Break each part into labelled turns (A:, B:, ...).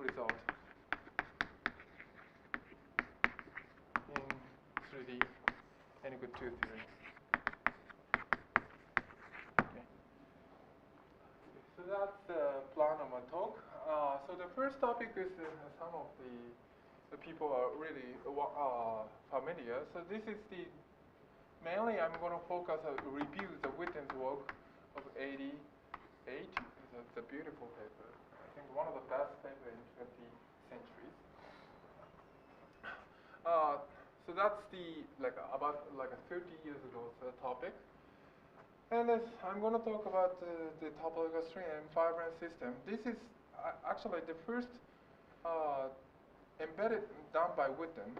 A: result in 3D any good 2 theory. Okay. So that's the plan of my talk. So the first topic is some of the people are really familiar. So this is mainly I'm going to focus on review the Witten's work of 88. It's a beautiful paper. I think one of the best papers in 20th century. So that's about 30 years ago topic. And I'm going to talk about the topological string and invariant system. This is actually the first embedded done by Witten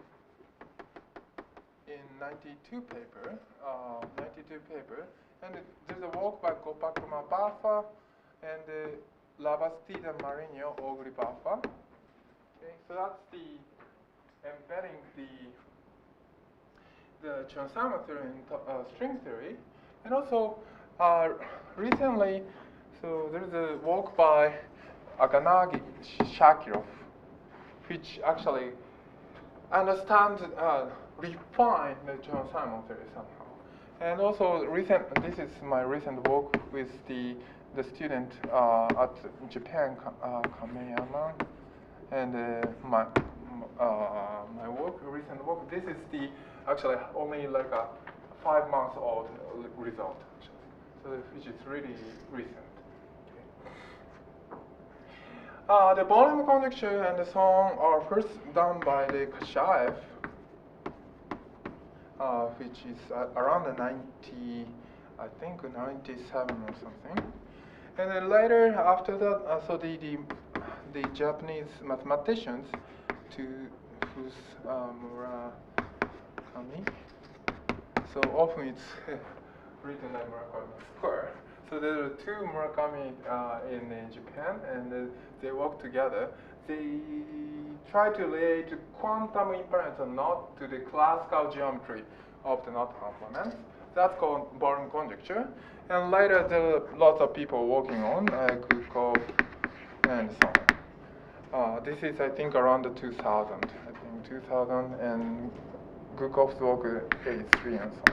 A: in 92 paper. And there's a work by Gopakuma Baffa and Labastida Marino Ogri Baffa. Okay, so that's the embedding the Chern-Simons theory in string theory. And also, recently, so there's a work by Aganagi Shakirov, which actually understands, refine the Chern-Simons theory somehow. And also, this is my recent work with the student at Japan, Kameyama, and my recent work. This is actually only like a 5-month-old result, actually. So which is really recent. Okay. The volume conjecture and so on are first done by the Kashaev, which is around the 90, I think 97 or something. And then later, after that, so the Japanese mathematicians, who's Murakami. So often it's written like Murakami Square. So there are 2 Murakami in Japan, and they work together. They try to relate quantum invariants and not to the classical geometry of the knot complements. That's called volume conjecture. And later there are lots of people working on Gukov and so on. This is, I think, around the 2000. I think 2000, and Gukov's work 83 and so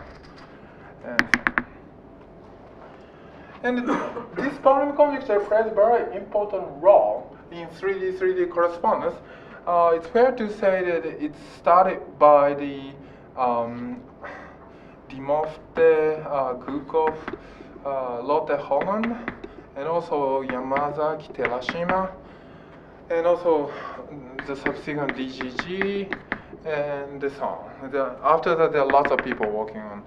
A: on. And this volume conjecture plays a very important role in 3D correspondence. It's fair to say that it started by the Dimofte, Gukov, Lotte Holland, and also Yamazaki Terashima, and also the subsequent DGG, and so on. After that, there are lots of people working on.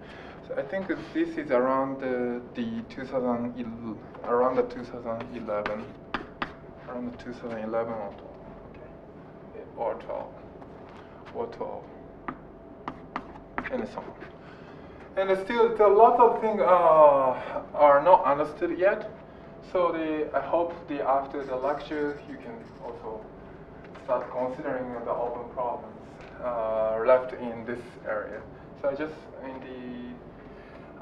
A: So I think this is around the 2011, around the 2011 or 12, and so on. And still, there are lots of things are not understood yet. So I hope after the lecture, you can also start considering the open problems left in this area. So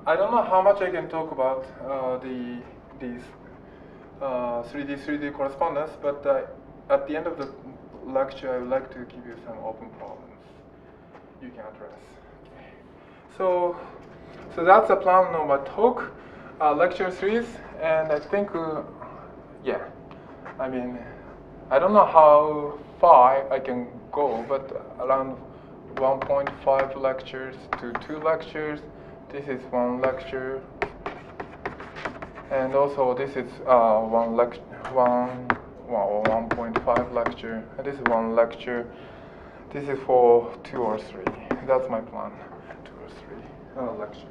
A: I don't know how much I can talk about these 3D correspondence, but at the end of the lecture, I would like to give you some open problems you can address. Okay. So that's the plan of my talk, lecture series, and I think, yeah, I mean, I don't know how far I can go, but around 1.5 lectures to 2 lectures. This is 1 lecture, and also this is 1.5 lecture. And this is 1 lecture. This is for 2 or 3. That's my plan. 2 or 3 lectures.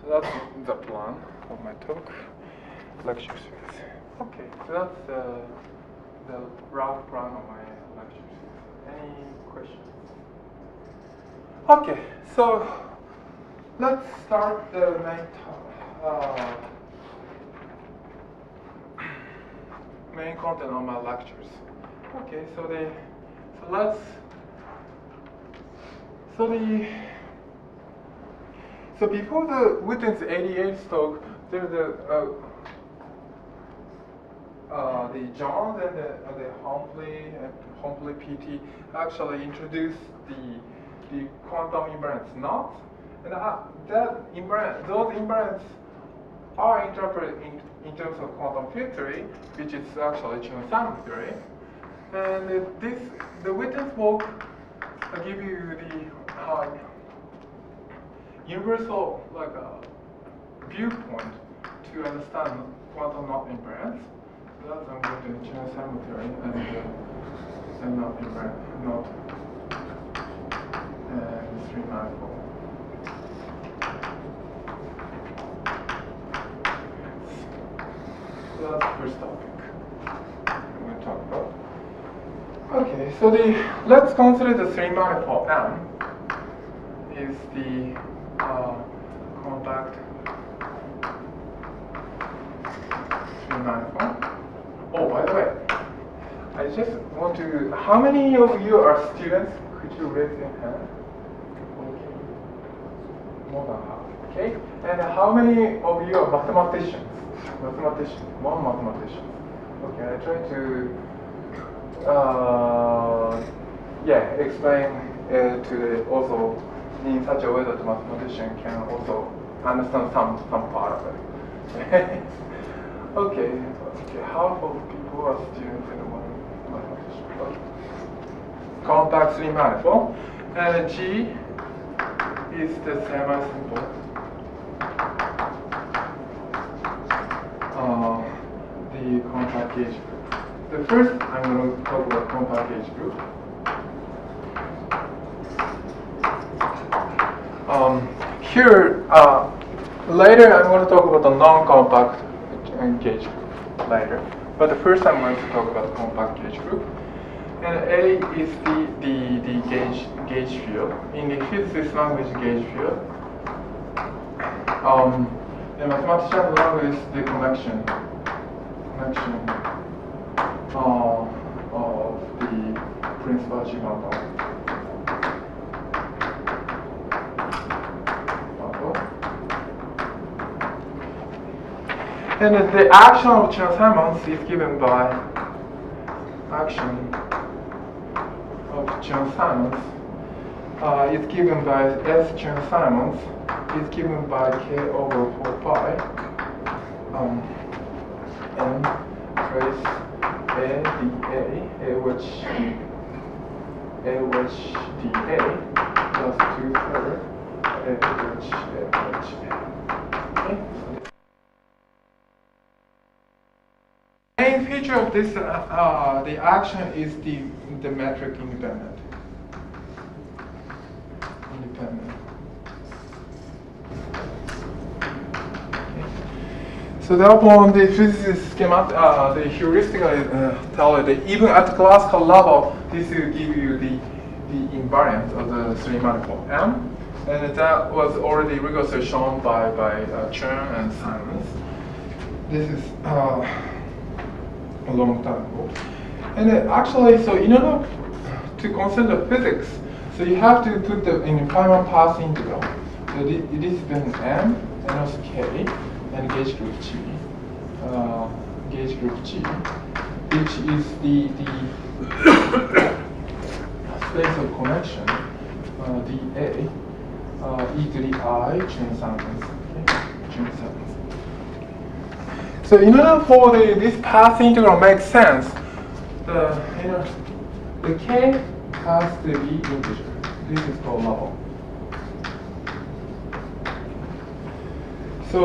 A: So that's the plan of my talk, lecture series. Okay, so that's the rough plan of my lecture series. Any questions? Okay, so let's start the main content of my lectures. Okay, so before the Witten's 88 talk, there's the Jones and the Humphreys PT actually introduced the quantum invariance knot, and those invariants are interpreted in terms of quantum field theory, which is actually Chern-Simons theory. And the witness will give you the universal viewpoint to understand quantum knot invariance. So that's I'm going to Chern-Simons theory and knot invariant knot and three manifold. So that's the first topic I'm going to talk about. Okay, so let's consider the three manifold M is the compact three manifold. Oh, by the way, I just want to. How many of you are students? Could you raise your hand? Okay, more than half. Okay, and how many of you are mathematicians? One mathematician. Okay, I try to explain to also in such a way that the mathematician can also understand some part of it. Okay, half of people are students and one mathematician. Okay. Compact three manifold, and G is the semi-simple. The compact gauge group. The first, I'm going to talk about compact gauge group. Here, later I'm going to talk about the non-compact gauge group later. But the first I'm going to talk about the compact gauge group. And A is the gauge field. In the physicist language, gauge field. The mathematician language is the connection of the principal achievement model. And the action of Chern-Simons is given by is given by S Chern-Simons is given by K over 4 pi and trace A dA, which dA plus 2/3 which okay. The main feature of this, the action is the metric independent. So therefore, the physicists came out, they heuristically tell you that even at the classical level, this will give you the invariant of the three manifold M, and that was already rigorously shown by Chern and Simons. This is a long time ago. And actually, so in order to consider physics, so you have to put in the Feynman path integral. So it is then M and also K and gauge group G. Which is the space of connection, dA, e to the I, Chern-Simons. So in order for this path integral make sense, the K has to be integer. This is called level. So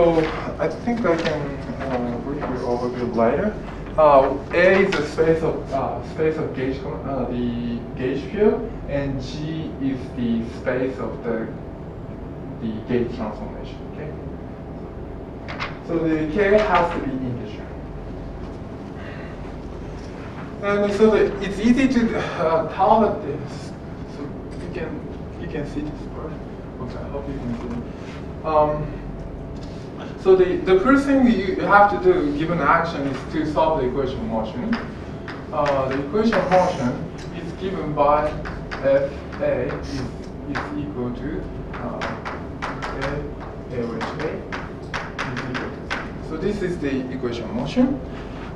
A: I think I can briefly overview later. A is the space of gauge, the gauge field, and G is the space of the gauge transformation. Okay. So the K has to be integer. And so it's easy to tell that this. So you can see this part. Okay, I hope you can see it. So the first thing you have to do, given action, is to solve the equation of motion. The equation of motion is given by Fa is equal to A which A is equal to 0. So this is the equation of motion.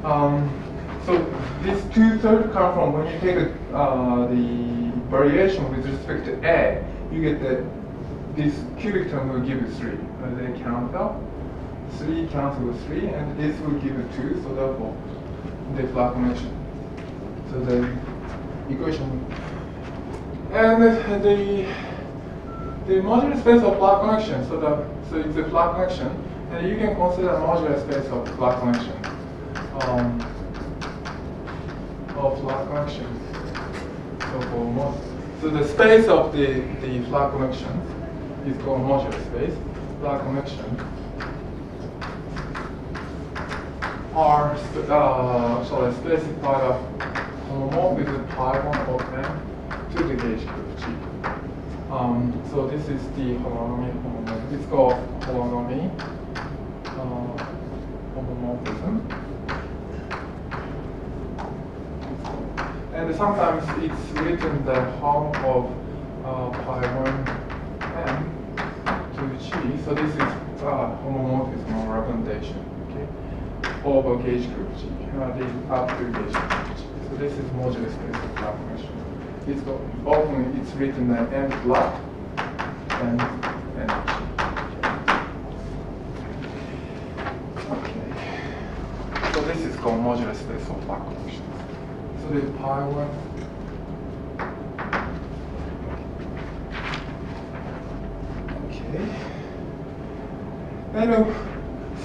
A: So these two-thirds come from when you take the variation with respect to A, you get this cubic term will give you 3. They count out. 3 cancel with 3, and this will give you 2, so therefore the flat connection. So the equation. And the modular space of flat connection, so it's a flat connection, and you can consider modular space of flat connection. So the space of the flat connection is called modular space. Flat connection are specified of homomorphism pi1 of n to the gauge group G. So this is the homomorphism. It's called homomorphism. And sometimes it's written the hom of pi1 n to G. So this is homomorphism or representation, okay, over gauge group G, the up to gauge group G. So this is modular space of flat connection. Often it's written that n flat and n G. Okay. So this is called modular space of flat connection. So the pi1. Okay. And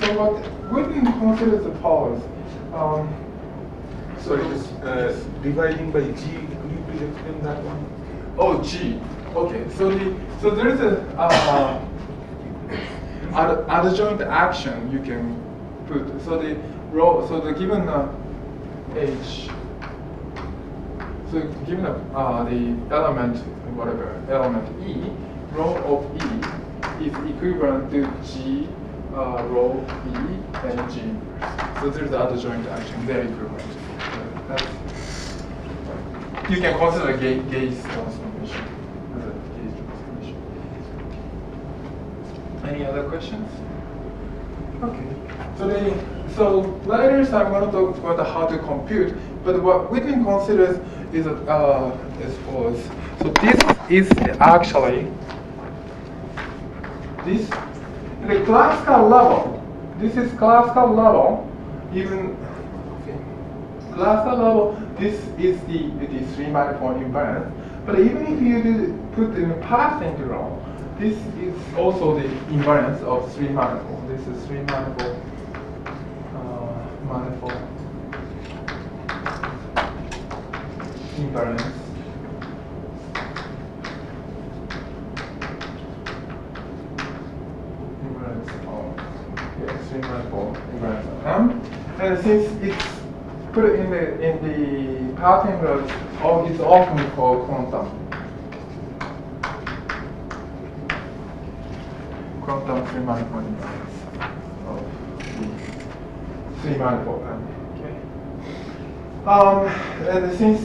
A: so what we can consider the powers.
B: So it is dividing by G. Could you please explain that one?
A: Oh, G. Okay. So there is a adjoint action you can put. So the given H. So given the element E, rho of E is equivalent to G rho E and G inverse. So there's the adjoint action. They're equivalent. You can consider gauge transformation as a gauge transformation. Any other questions? Okay. So later I'm going to talk about how to compute. But what we can consider is as follows. So this is actually this the classical level. This is classical level. Even classical level. This is the 3-manifold invariant. But even if you put in the path integral, this is also the invariance of 3-manifold. This is 3-manifold manifold invariance. Invariance of 3-manifold invariance of M. And since it's put in the path integral, it's often called quantum 3-manifold invariance of the 3-manifold M. Okay. And since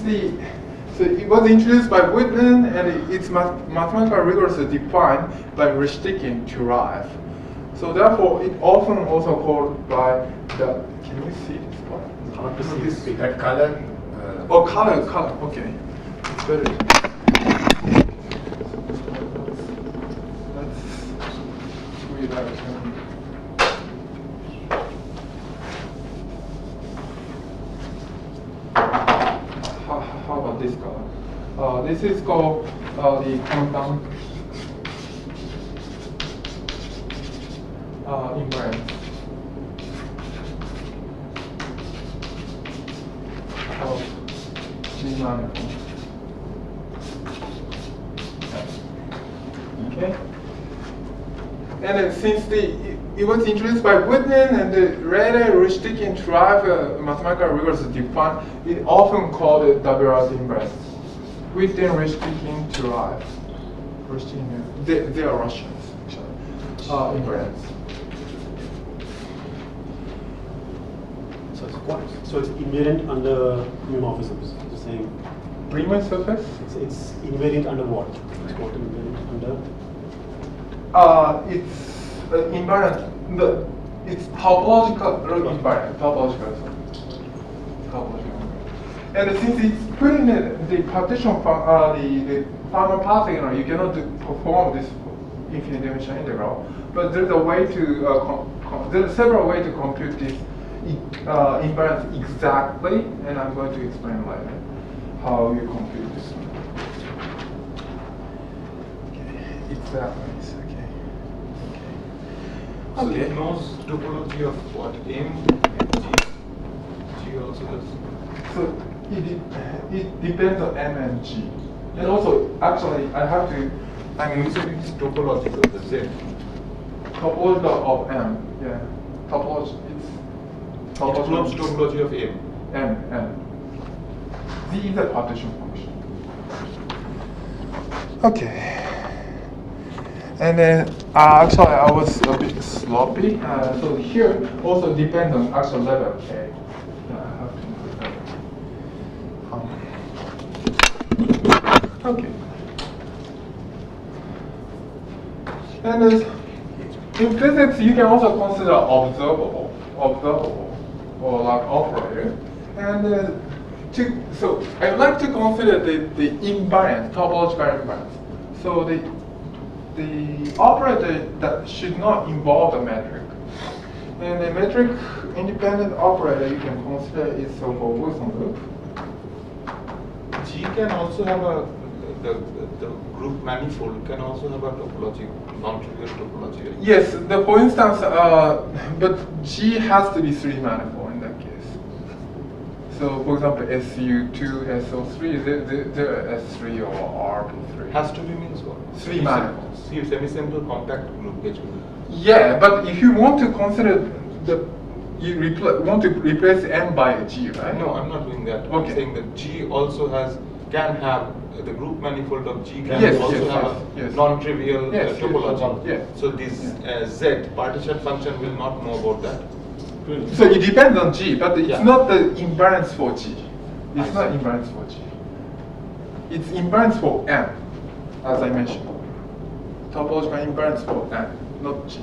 A: so it was introduced by Whitman, and it's mathematical rigorously defined by Rishtikin to Rife. So therefore, it often also called by the. Can you see this part?
B: Hard to see that color.
A: Oh, color. Okay, it's better. Let's read out. How about this color? This is called the quantum invariance of G-manifold. Okay. And then since it was introduced by Whitman and the later Rishtikin drive mathematical rigors defined, it often called it WRS invariance. Whitman, Rishtikin, drive. They are Russians, actually. Invariance.
C: So it's invariant under homomorphisms, the same.
A: Riemann surface?
C: It's invariant under what? It's called invariant under?
A: It's invariant. It's topological invariant. Topological. topological. And since it's putting the partition the final path integral, you cannot perform this infinite dimension integral. But there's a way to there's several ways to compute this invariance exactly, and I'm going to explain later how you compute this. Okay, exactly.
B: So
A: Okay.
B: it knows topology of what? M and G? G also does?
A: So it depends on M and G. And also, actually, I have to,
B: You said it's topological, the Z.
A: topological of M, yeah. Topology,
B: It clubs topology of M.
A: M. Z is a partition function. Okay. And then, actually, I was a bit sloppy. So here also depends on actual level K. I have to include that. Okay. And in physics, you can also consider observable, or like operator. And so I'd like to consider the invariant, topological invariance. So the operator that should not involve the metric. And the metric independent operator you can consider is so-called Wilson loop.
B: G can also have the group manifold can also have a topology, non-trivial topology.
A: Yes, for instance, but G has to be 3 manifold in that case. So, for example, SU2, SO3, they're S3 or RP3.
B: Has to be means what?
A: 3 manifolds.
B: See, semi-simple contact group H group.
A: Yeah, but if you want to consider want to replace M by a G, right?
B: No, I'm not doing that.
A: Okay.
B: I'm saying that G also can have the group manifold of G can
A: Yes,
B: also
A: yes,
B: have
A: yes.
B: a non-trivial
A: Yes, yes,
B: topology.
A: yes.
B: So this Z partition function will not know about that.
A: So it depends on G, but it's
B: Yeah.
A: not the invariance for G. It's not invariance for G. It's invariance for M, as I mentioned. Topological invariance for M, not G.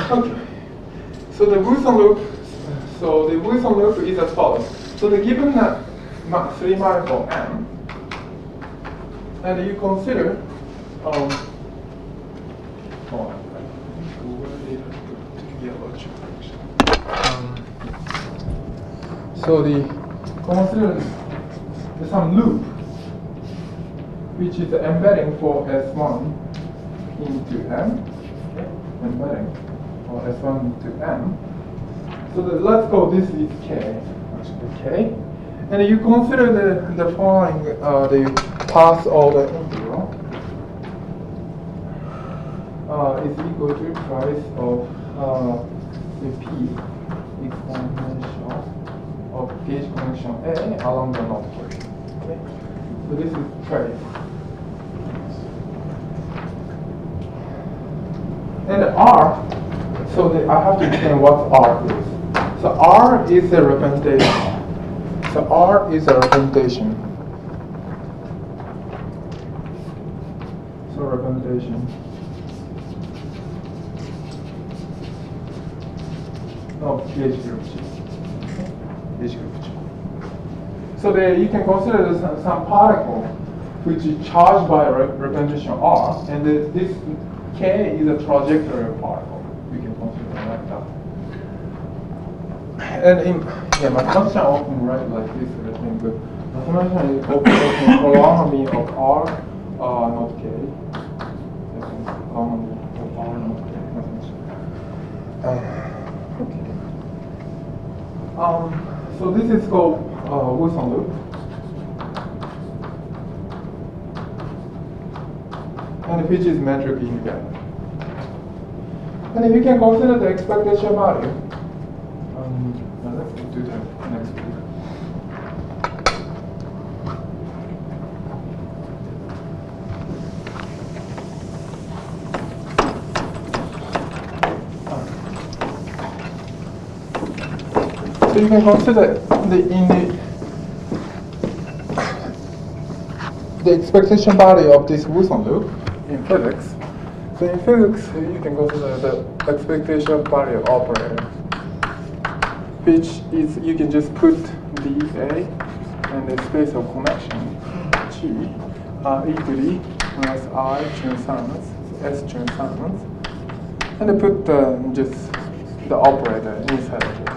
A: Okay. So the Wilson loop is as follows. So the given 3 manifold M, and you consider so consider some loop which is the embedding for S1 into M, okay? Embedding for S1 into M. So let's go, this is K, actually K. And you consider the following, the path of the integral is equal to price of the P exponential of gauge connection A along the north portion. Okay? So this is trace. And R, so I have to explain what R is. So R is a representation. So R is a representation. So representation of gauge group G. Gauge group G. So you can consider some particle which is charged by representation R, and this K is a trajectory particle. We can consider it like that. And mathematicians often write like this, I think, but mathematicians often holonomy of R, not K. Holonomy of R, not K. Okay. So this is called Wilson loop. And which is metric independent. And if you can consider the expectation value, let's do that next week. So you can consider the expectation value of this Wilson loop in physics. So in physics, you can consider the expectation value operator. which is you can just put dA and the space of connection G e to the minus I Chern-Simons, S Chern-Simons, and I put just the operator inside of it.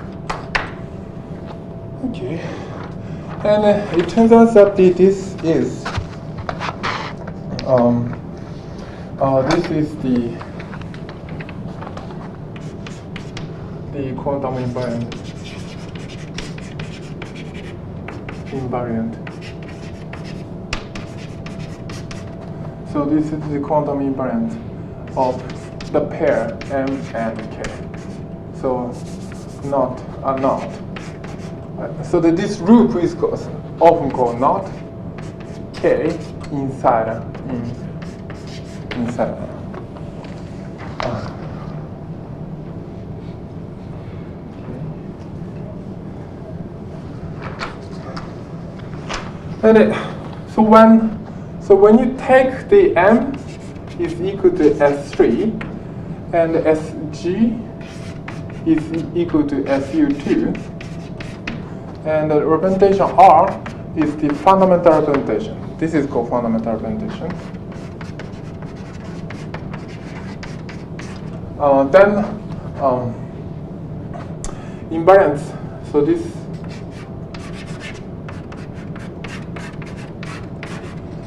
A: Okay, and it turns out that this is this is the quantum invariant. So this is the quantum invariant of the pair M and K. So not a knot. So that this loop is often called knot K inside. And so when you take the M is equal to S3 and SG is equal to SU2, and the representation R is the fundamental representation. This is called fundamental representation. Then invariance. So this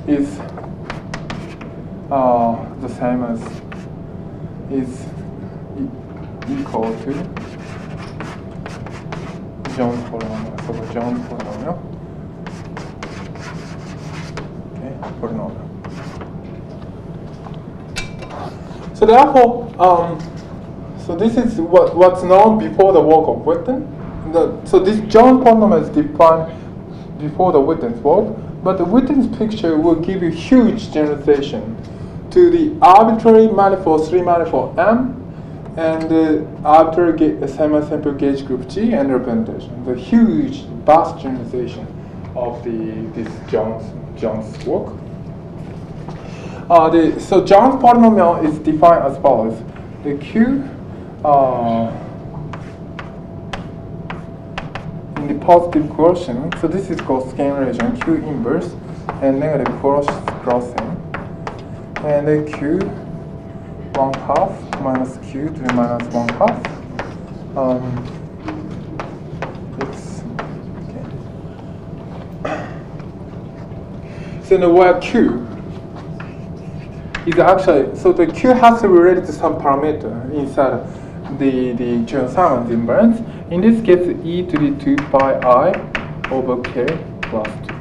A: is the same as is equal to Jones polynomial. So the Jones polynomial. Okay, polynomial. So therefore, so this is what's known before the work of Witten. So this Jones polynomial is defined before the Witten's work. But the Witten's picture will give you huge generalization to the arbitrary manifold 3 manifold M and the arbitrary semi-simple gauge group G and representation. The huge, vast generalization of this Jones work. So Jones polynomial is defined as follows: the Q in the positive quotient, so this is called scaling relation Q inverse and negative crossing, and the Q 1/2 minus Q to the minus 1/2. It's okay. So now where Q is actually, so the Q has to be related to some parameter inside the Chern-Simons invariance. In this case, e to the 2 pi I over k plus 2.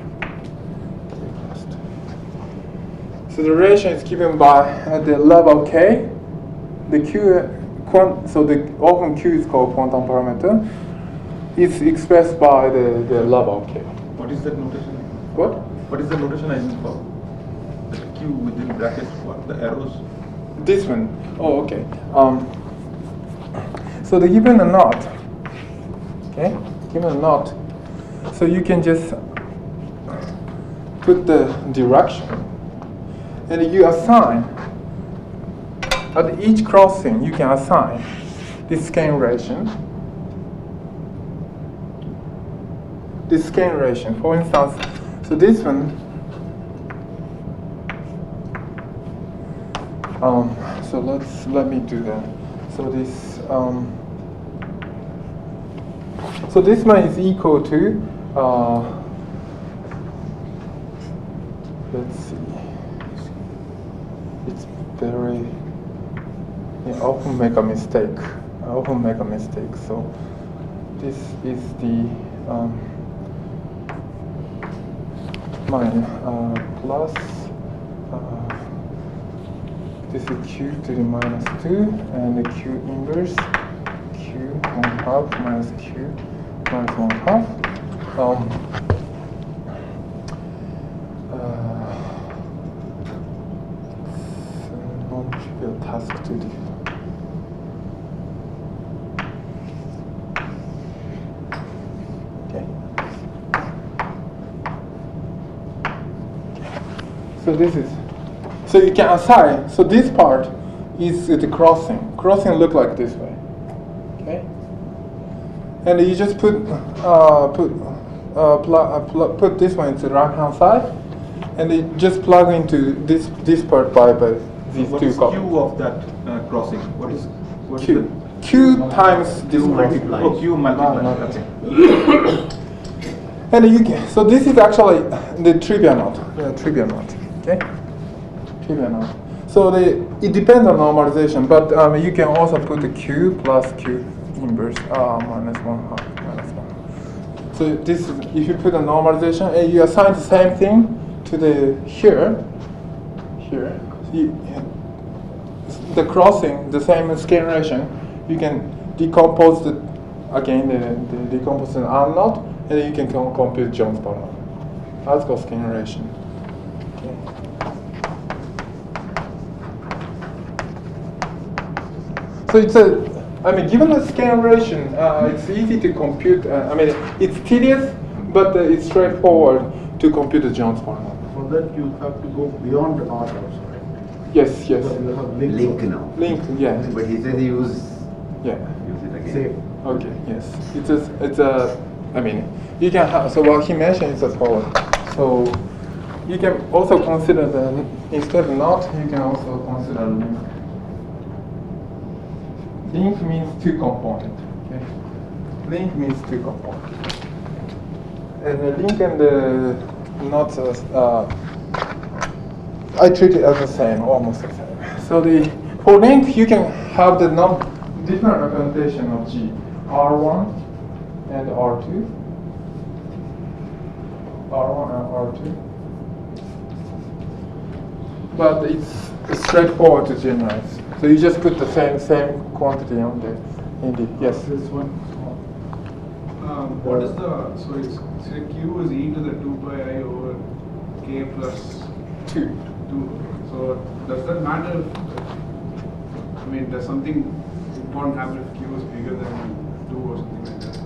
A: So the relation is given by at the level k. The Q, so the often Q is called quantum parameter. It's expressed by the level k.
B: What is that notation?
A: What?
B: What is the notation I use for? The Q within brackets, what? The arrows?
A: This one. Oh, okay. So the given a knot. Okay, given a knot. So you can just put the direction, and you assign at each crossing. You can assign this scaling relation. This scaling relation. For instance, so this one. So let me do that. So this so this one is equal to let's see. It's very. I often make a mistake. So this is the plus. This is Q to the minus 2 and the Q inverse Q 1/2 minus Q minus 1/2. It's a non-trivial task to do. Okay. So this is. So you can assign, so this part is the crossing. Crossing look like this way, okay? and you just put this one into the right hand side, and you just plug into this part by these
D: what
A: two
D: is
A: columns.
D: Q of that crossing? What is
A: Q. Q times this
D: multiplied. Oh, Q multiplied.
A: No.
D: Okay.
A: And you can, so this is actually the trivia note. Okay, trivia note. So it depends on normalization, but you can also put the Q plus Q inverse minus 1/2 minus 1. So this is, if you put a normalization and you assign the same thing to the here, the crossing, the same scalar relation, you can decompose the decompose an unknown, and then you can compute Jones polynomial. That's called scalar relation. Okay. So it's given a scalar relation, it's easy to compute. It's tedious, but it's straightforward to compute the Jones polynomial.
E: For that, you have to go beyond the knot also, right?
A: Yes.
E: Because you have
F: Link now.
A: Link, yeah.
F: But he says use
A: Yeah.
F: it again.
E: Same.
A: Okay, yes. You can have, so what he mentioned is as follows. So you can also consider instead of knot, you can also consider link. Link means two component. Okay? Link means two component. And the link and the knot, I treat it as the same, almost the same. So for link, you can have the different representation of G, R1 and R2, R1 and R2. But it's straightforward to generalize. So you just put the same quantity on the yes.
E: This one.
G: What is the, so it's Q is e to the 2 pi I over k plus
A: 2.
G: 2. So does that matter if, does something important happen if Q is bigger than 2 or something like that?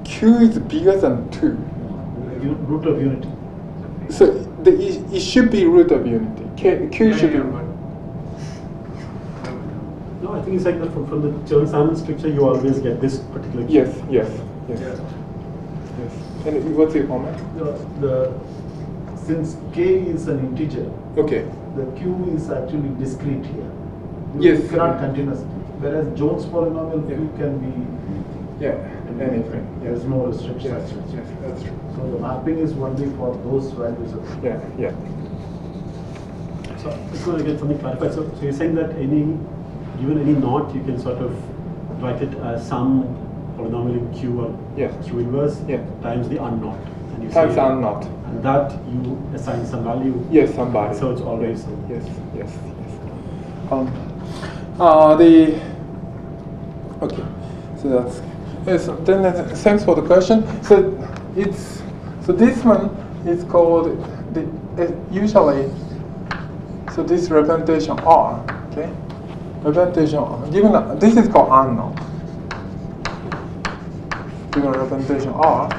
A: Q is bigger than 2.
E: Root of unity.
A: So it should be root of unity. Q should be.
C: No, I think it's like that from the Chern-Simons stricture, you always get this particular Q.
A: Yes. And what's your comment?
E: Since k is an integer,
A: Okay.
E: the Q is actually discrete here.
A: Yes.
E: You cannot continuously. Whereas Jones polynomial Q can be.
A: Yeah. Anything.
E: There's no restriction.
A: Yes, that's true.
E: So the mapping is only for those values of.
A: Yeah.
C: So I just want to get something clarified. So you're saying that given any knot, you can sort of write it as some polynomial in Q or Q inverse times the unknot. And you
A: Times
C: say,
A: unknot.
C: And that you assign some value.
A: Yes, some value.
C: So it's always.
A: Yes. Okay. So that's. Yes. Then thanks for the question. So this one is called usually. So this representation R. Okay. Representation R. This is called unknown. Given representation R,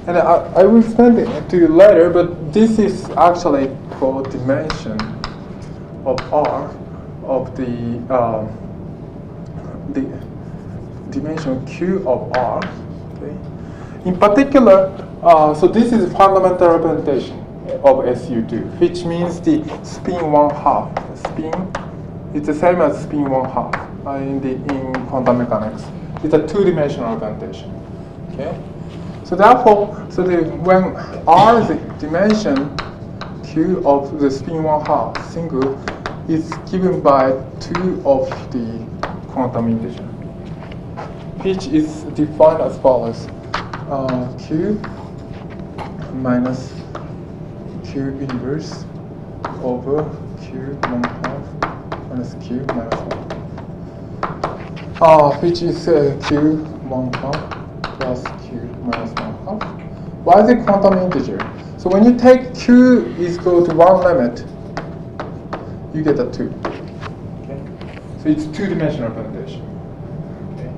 A: and I will explain it to you later. But this is actually called dimension of R of the dimension Q of R. Okay. In particular, so this is fundamental representation of SU2, which means the spin 1/2. Spin, it's the same as spin 1/2 in quantum mechanics. It's a two-dimensional representation. Okay. So therefore, when R is the dimension Q of the spin 1/2 single is given by 2 of the quantum integer, which is defined as follows: Q minus Q inverse over Q 1/2 minus Q minus 1, which is Q 1/2 plus Q minus 1/2. Why is it quantum integer? So when you take Q is equal to one limit, you get a 2. Okay? So it's two-dimensional representation. Okay?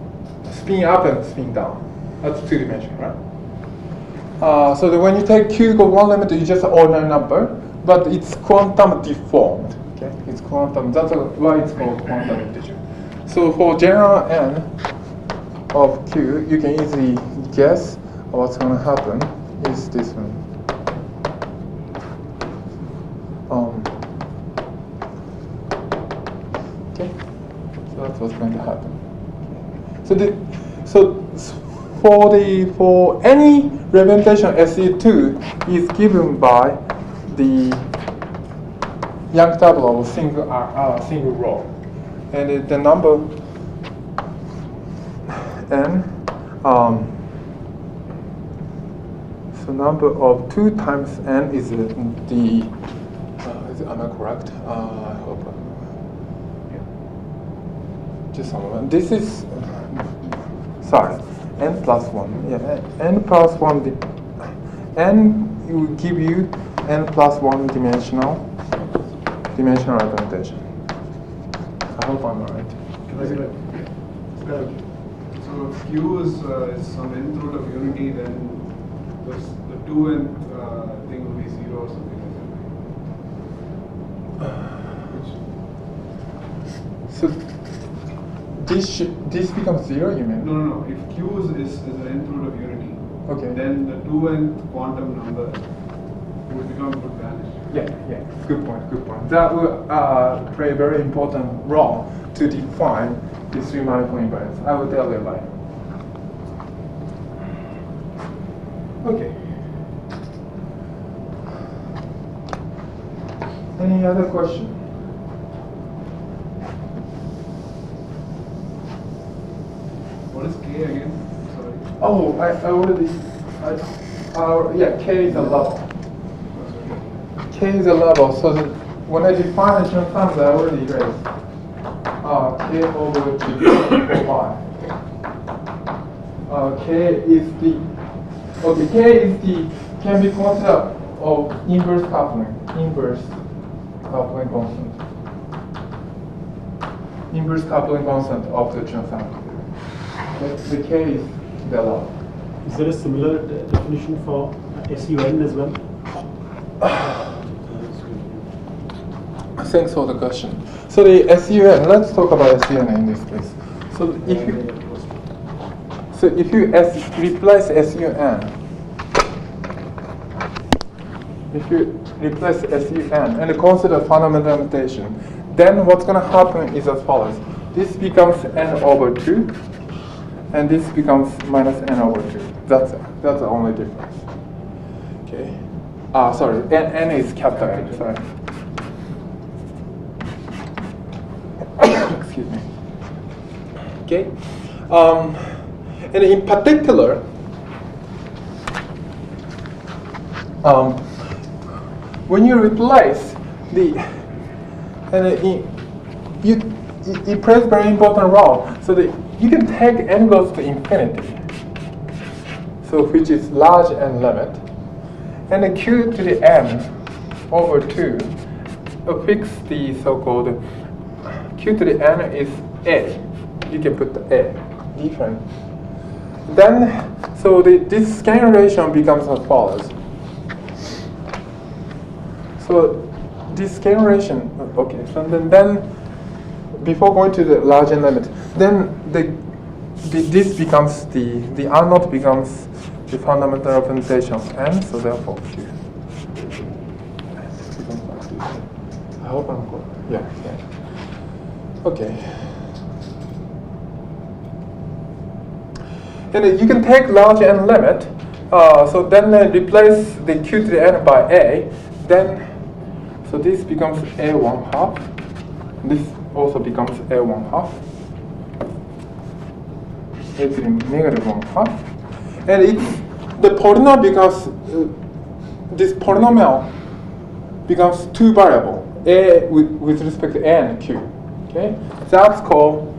A: Spin up and spin down. That's two-dimensional, right? So that when you take Q equal one limit, you just ordinary number, but it's quantum deformed. Okay? It's quantum. That's why it's called quantum integer. So for general n, of Q, you can easily guess what's going to happen is this one. Okay, so that's what's going to happen. For any representation SE2 is given by the Young tableau of single row, and the number n. So number of 2 times n is the. Am I correct? I hope. Just a moment. This is sorry. N plus 1. Yeah, n plus 1. N will give you n plus 1 dimensional representation. I hope I'm right.
G: So if Q is some nth root of unity, then the 2nth thing will be 0 or something like that.
A: So this becomes 0, you mean?
G: No. If Q is an nth root of unity,
A: Okay.
G: then the 2nth quantum number would vanish.
A: Yeah. Good point. That will play a very important role to define the 3 manifold invariants. I will tell you why. Okay. Any other question?
G: What is K again? Sorry.
A: Oh, I already. Yeah, K is a level. K is a level, so that when I define the Chern-Simons, I already erased K over G Y. K is the can be considered of inverse coupling constant of the Chern-Simons. The K is the level.
C: Is there a similar definition for SUN as well?
A: Thanks for the question. So the SUN, let's talk about SUN in this case. So if you replace SUN, and consider fundamental limitation, then what's going to happen is as follows. This becomes n over 2, and this becomes minus n over 2. That's the only difference. Okay. Sorry, n is capital N. Sorry. Excuse me. Okay. And in particular, when you replace it plays very important role. So that you can take n goes to infinity, so which is large n limit, and the q to the n over 2 affix the so-called q to the n is a. You can put the a different. Then so this scaling relation becomes as follows. So this scaling relation, okay. So then before going to the large n limit, then this becomes the R naught becomes the fundamental representation of n. So therefore Q. I hope I'm good. Yeah. Okay. And you can take large n limit. So then replace the q to the n by a. Then so this becomes a1/2. This also becomes a1/2. A to the negative 1/2. And the polynomial becomes this polynomial becomes 2 variable, a with respect to a and q. Okay, that's called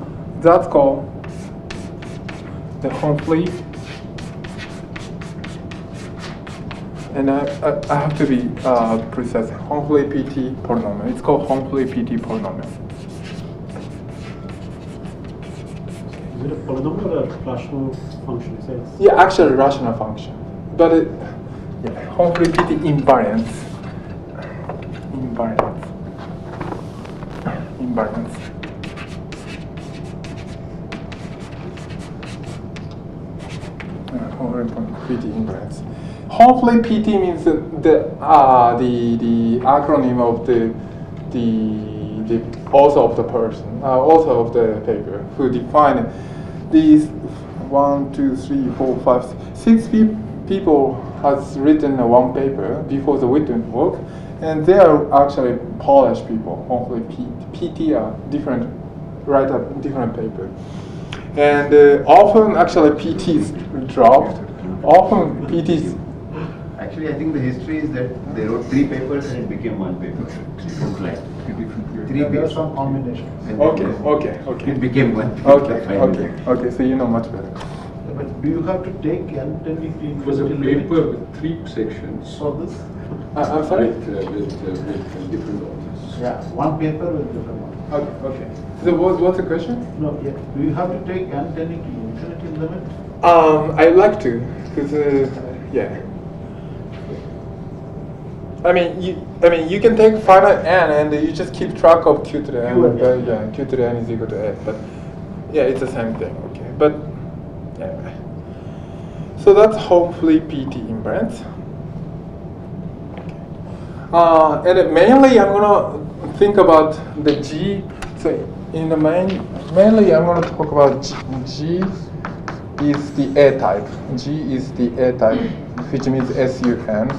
A: the Humphreys. And I have to be precise. Humphrey PT polynomial. It's called Humphrey PT polynomial.
C: Is it a polynomial or a rational function?
A: Yeah, actually rational function. But Humphrey PT invariants. PT invariants. Hopefully, PT means the acronym of the author of the person, author of the paper, who defined these 1, 2, 3, 4, 5, 6 people has written one paper before the written work, and they are actually Polish people. Hopefully, PT are different, write a different paper, and often actually PT is dropped. Often PT is.
F: Actually, I think the history is that they wrote 3 papers and it became 1 paper. Right. 3 papers.
E: Some combination.
A: Okay.
F: It became 1 paper.
A: Okay. So you know much better.
E: But do you have to take n tending to
G: It was a
E: infinity limit
G: paper with 3 sections.
E: for this?
A: I'm sorry.
G: With different authors.
E: Yeah, one paper with different one.
A: Okay. So what's the question?
E: No, yeah. Do you have to take n tending to infinity limit?
A: I'd like to, because yeah. I mean, you can take finite n and you just keep track of q to the n. Q to the n is equal to a. But yeah, it's the same thing. Okay, but yeah. So that's hopefully PT invariance. Okay. And mainly I'm gonna think about the G. So in the mainly I'm gonna talk about G is the A type. G is the A type, which means SUN.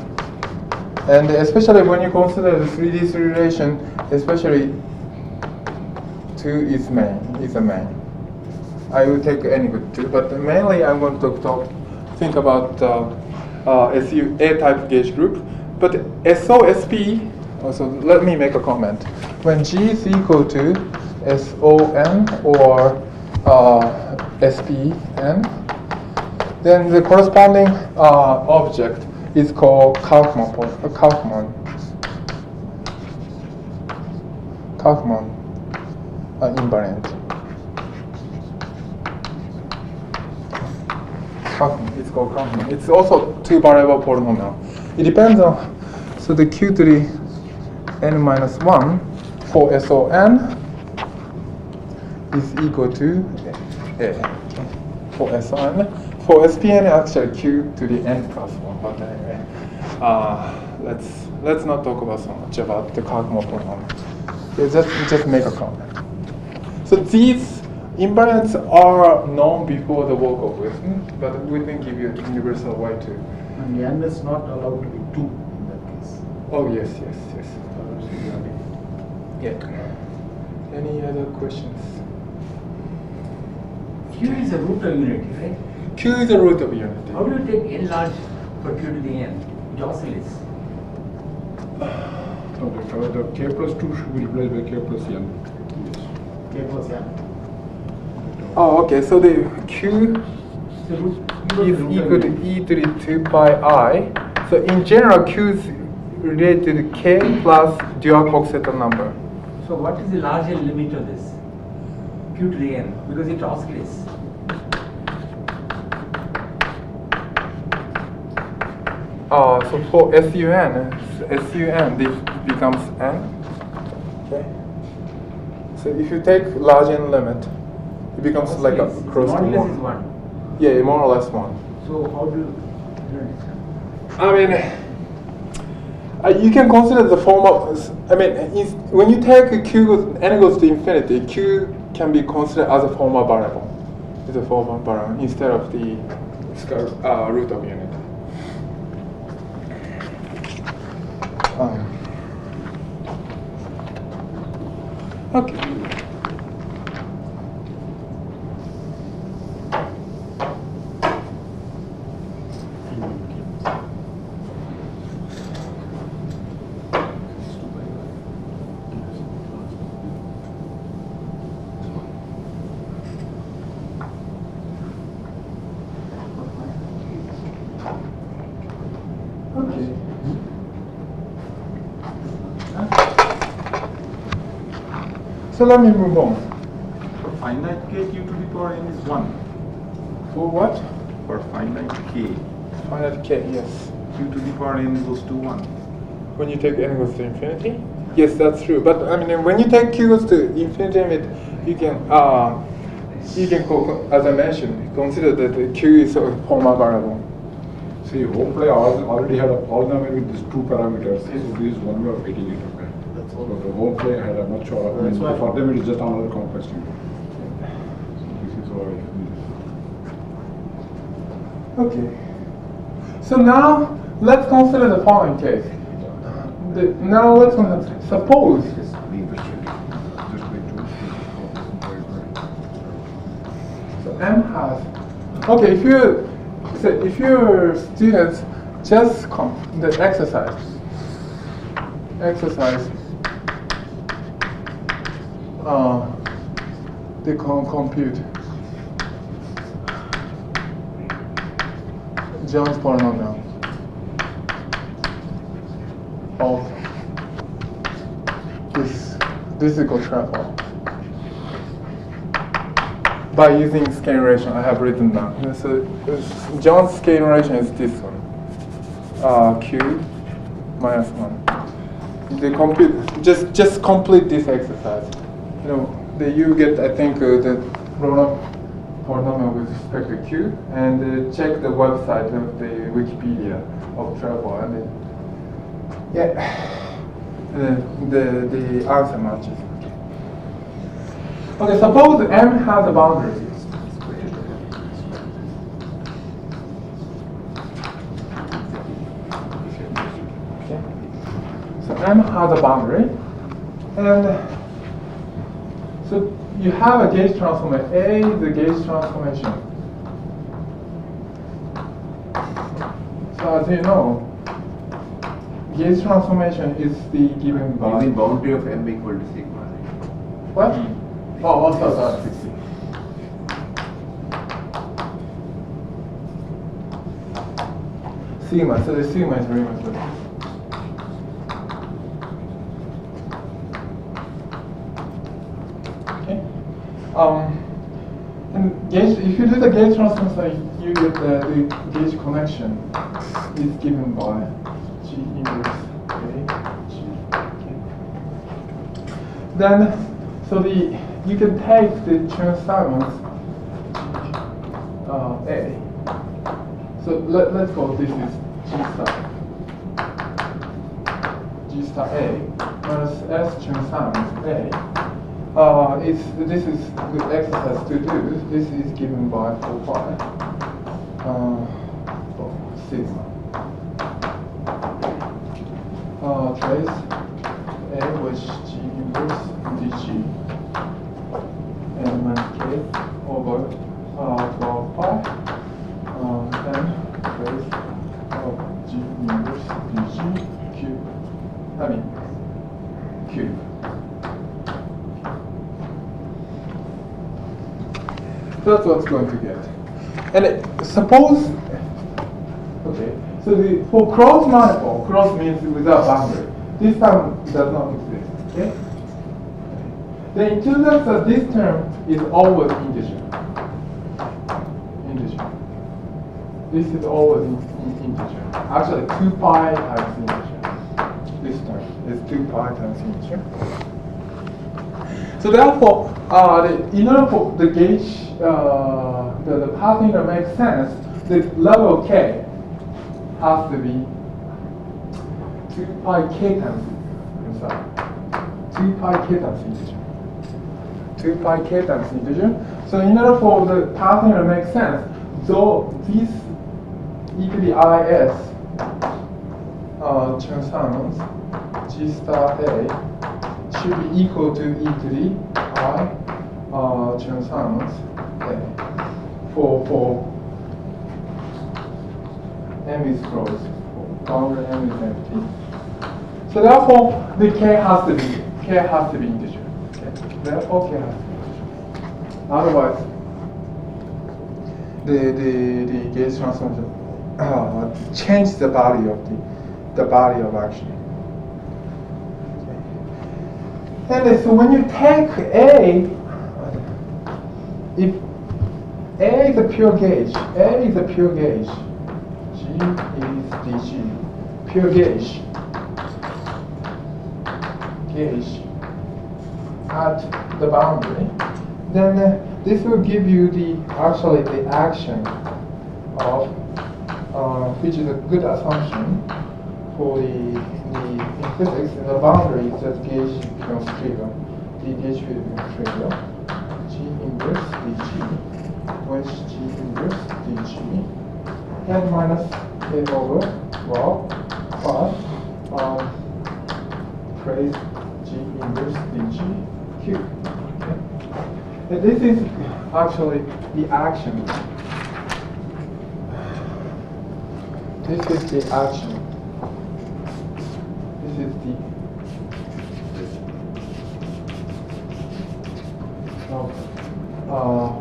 A: And especially when you consider the 3D relation, especially 2 is a main. I will take any good 2, but mainly I'm going to think about SU A type gauge group. But SOSP, also let me make a comment. When G is equal to SON or SPN, then the corresponding object is called Kaufman invariant. It's called Kaufman. It's also 2-variable polynomial. It depends on, so the q to the n minus 1 for SON is equal to A for SON. For SPN, actually q to the n plus 1. But anyway, let's not talk about so much about the Kaufman polynomial. Just make a comment. So these invariants are known before the work of Wilson, but we can give you a universal way to.
E: And n is not allowed to be 2 in that case.
A: Oh yes. Yeah. Any other questions?
H: Q is a root of unity, right?
A: Q is a root of unity.
H: How do you take n large for Q to the n? It oscillates.
G: So the k plus 2 should be replaced by k plus n. Yes.
E: K plus n.
A: Oh, okay. So the Q
H: So root
A: is equal to e to the 2 pi I. So in general, Q is related to k plus Dirac-Coxeter number.
H: So what is the larger limit of this? Q to the n, because it oscillates.
A: So for SUN, this becomes n. Okay. So if you take large n limit, it becomes like a close to
H: Modulus is
A: 1.
H: 1.
A: Yeah, more or less 1.
H: So how do you
A: I mean, you can consider the form of. I mean, when you take a q n goes to infinity, q can be considered as a formal variable. It's a formal variable instead of the root of unity. Okay. So let me move on.
D: For finite k, q to the power n is 1.
A: For what?
D: For finite k,
A: Finite k, yes.
D: q to the power n goes to 1.
A: When you take n goes to infinity? Yes, that's true. But I mean, when you take q goes to infinity limit, you can as I mentioned, consider that the Q is a formal variable.
I: See, home play already had a polynomial with these two parameters, so this is one way of getting it, okay?
C: That's
I: So
C: all.
I: the home play had a much shorter,
C: That's why-
I: for them it is just another complex number. So this is why.
A: Okay. So now let's consider the following case. Now let's suppose
F: Just leave the shade. Just wait to
A: so M has. Okay, if your students just the exercise they can compute Jones polynomial of this equal triple by using scaling relation. I have written down. So Jones scaling relation is this one, Q minus 1. They compute just complete this exercise. You get I think the grown-up polynomial with respect to Q, and check the website of the Wikipedia of travel, and the answer matches. Okay, suppose M has a boundary. Okay, so M has a boundary, and so you have a gauge transformation. A is the gauge transformation. So as you know, gauge transformation is the given by
F: using boundary of M equal to sigma.
A: what? Oh, sorry. Sigma. So the sigma is very much better. And gauge, if you do the gauge transformation, you get the gauge connection is given by G inverse A, G. Okay. Then, so you can take the Chern-Simons A. So let's go. This is G star A minus S Chern-Simons A. This is the exercise to do. This is given by 4 pi sigma. Trace A which G inverse dg and minus K over 12 pi and trace of G inverse dg cube. Cube. That's what's going to get. And suppose, okay, so for cross manifold, cross means without boundary. This term does not exist, okay? Then it turns out that this term is always integer. This is always integer. Actually, 2 pi times integer. This term is 2 pi times integer. So therefore, in order for the gauge, the path integral makes sense, the level k has to be 2 pi k times inside. 2 pi k times integer. 2 pi k times integer. So in order for the path integral to make sense, though this e to the is Chern-Simons G star A should be equal to e to the I Chern-Simons A for M is closed, boundary M is empty. So therefore the k has to be integer. Okay? Therefore k has to be integer. Otherwise the gauge transformation change the value of action. And so when you take A, if A is a pure gauge, G is dg, pure gauge at the boundary, then this will give you the actually the action of which is a good assumption for the in physics. The boundary is that pH becomes trivial. The pH will become trivial. G inverse dg, which G inverse dg, and minus a over plus trace G inverse dg cube. Okay. And this is actually the action. This is the action. This is the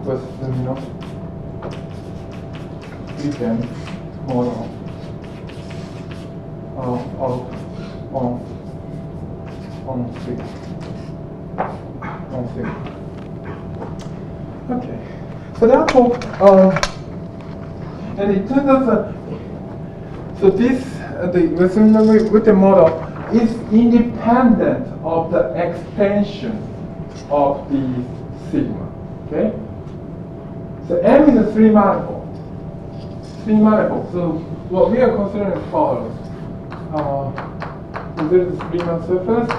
A: with weekend model on thing. Okay. So therefore, and it turns out that so this with the model is independent of the extension of the sigma. Okay. So M is a three manifold. So what we are considering as follows: so there is a three-man surface,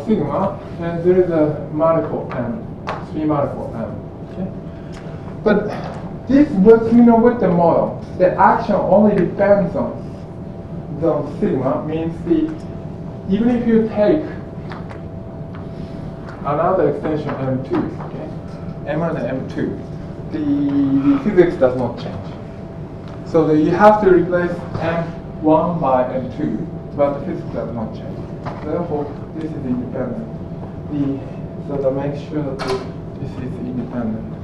A: sigma, and there is a manifold M, three manifold M. Okay. But this works, with the model. The action only depends on the sigma. Means even if you take another extension M2, okay, M and M2, the physics does not change. So you have to replace M1 by M2, but the physics does not change. Therefore, this is independent. So to make sure that this is independent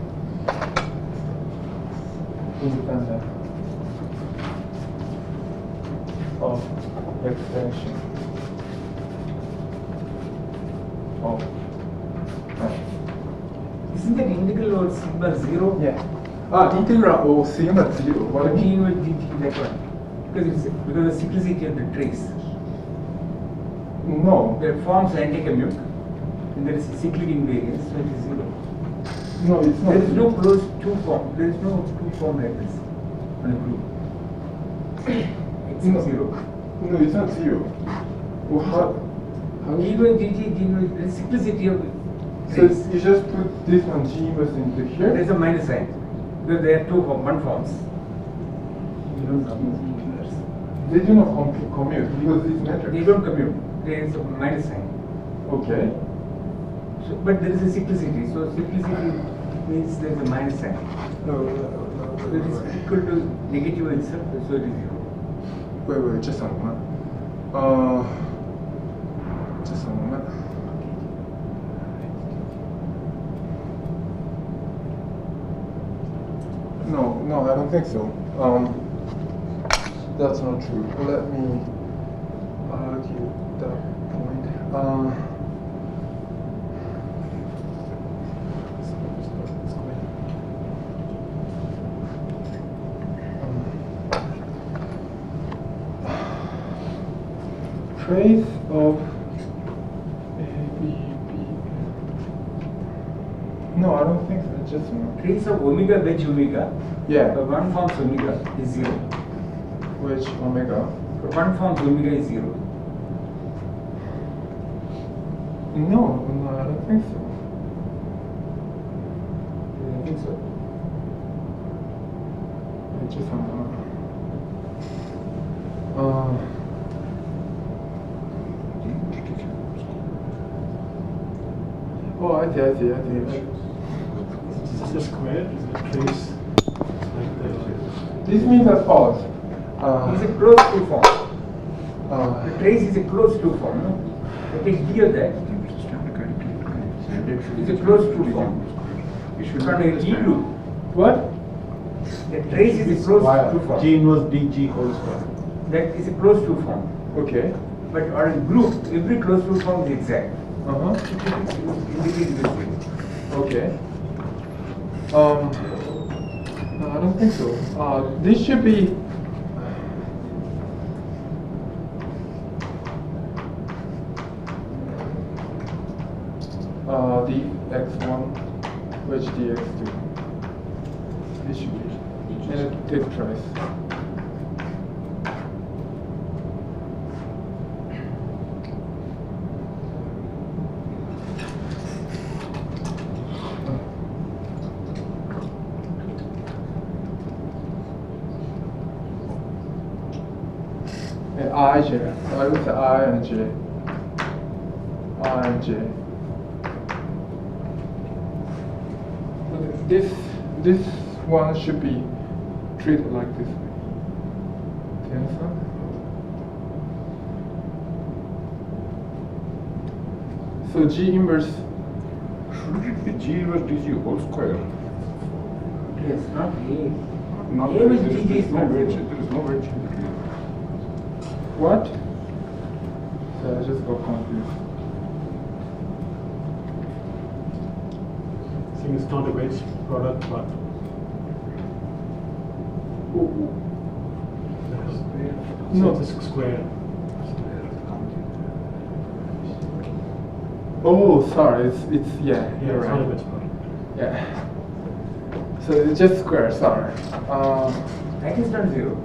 A: of extension of
H: Isn't that integral over sigma 0?
A: Yeah. Integral over sigma 0. What do you mean?
H: With dt, that one. Because of the cyclicity of the trace.
A: No.
H: There forms anti-commute, and there is cyclic invariance, so it is 0.
A: No, it's not.
H: There is no closed two form. There is no two form like this on a group. It's 0.
A: No, it's not 0. Well, how
H: d equal dt, the cyclicity of the
A: so you just put this one G inverse into here?
H: There is a minus sign. Because there are one forms. You don't commute G inverse.
A: They do not commute because this matrix.
H: They don't commute. There is a minus sign.
A: Okay.
H: So, but there is a cyclicity. So cyclicity means there is a minus sign.
A: No.
H: So it is equal to negative itself, so it is 0.
A: Wait, just a moment. Just a moment. No, I don't think so. That's not true. Let me argue that point. Trace of A, B, B. No, I don't think so. Just a moment.
H: Trace of omega wedge omega.
A: Yeah.
H: The one forms omega is 0.
A: Which omega?
H: For one forms omega is 0.
A: No, I don't think so.
H: I think so.
A: Just a moment. Oh, I see.
C: Is this a square? Is it a trace? Like that?
A: This means as follows.
H: It's a closed two form. The
A: uh,
H: trace is a closed two form. No? It is D of that. It's a closed two form. You should not have G loop.
A: what?
H: The trace is a closed two form.
E: G inverse dg whole square.
H: That is a closed two form.
A: Okay.
H: But on a group, every closed two form is exact.
A: Okay. No, I don't think so. This should be. The x1 which dx2. This should be. And it takes trace. I, J. So I would say I and J. I and J. So this one should be treated like this way. Tensor. So G inverse.
I: Should it be G inverse dg whole square?
H: Yes, not A.
I: Not
H: A with
I: there is
H: dg is
I: no
H: not
I: wedge.
H: zero.
I: There is no wedge in between.
A: What? So I just got confused.
C: Saying it's not a wedge product, but
A: No.
C: so it's a square.
A: Oh, sorry. It's yeah.
C: Yeah,
A: You're
C: it's not a
A: right.
C: wedge product.
A: Yeah. So it's just square. Sorry.
H: That is not zero.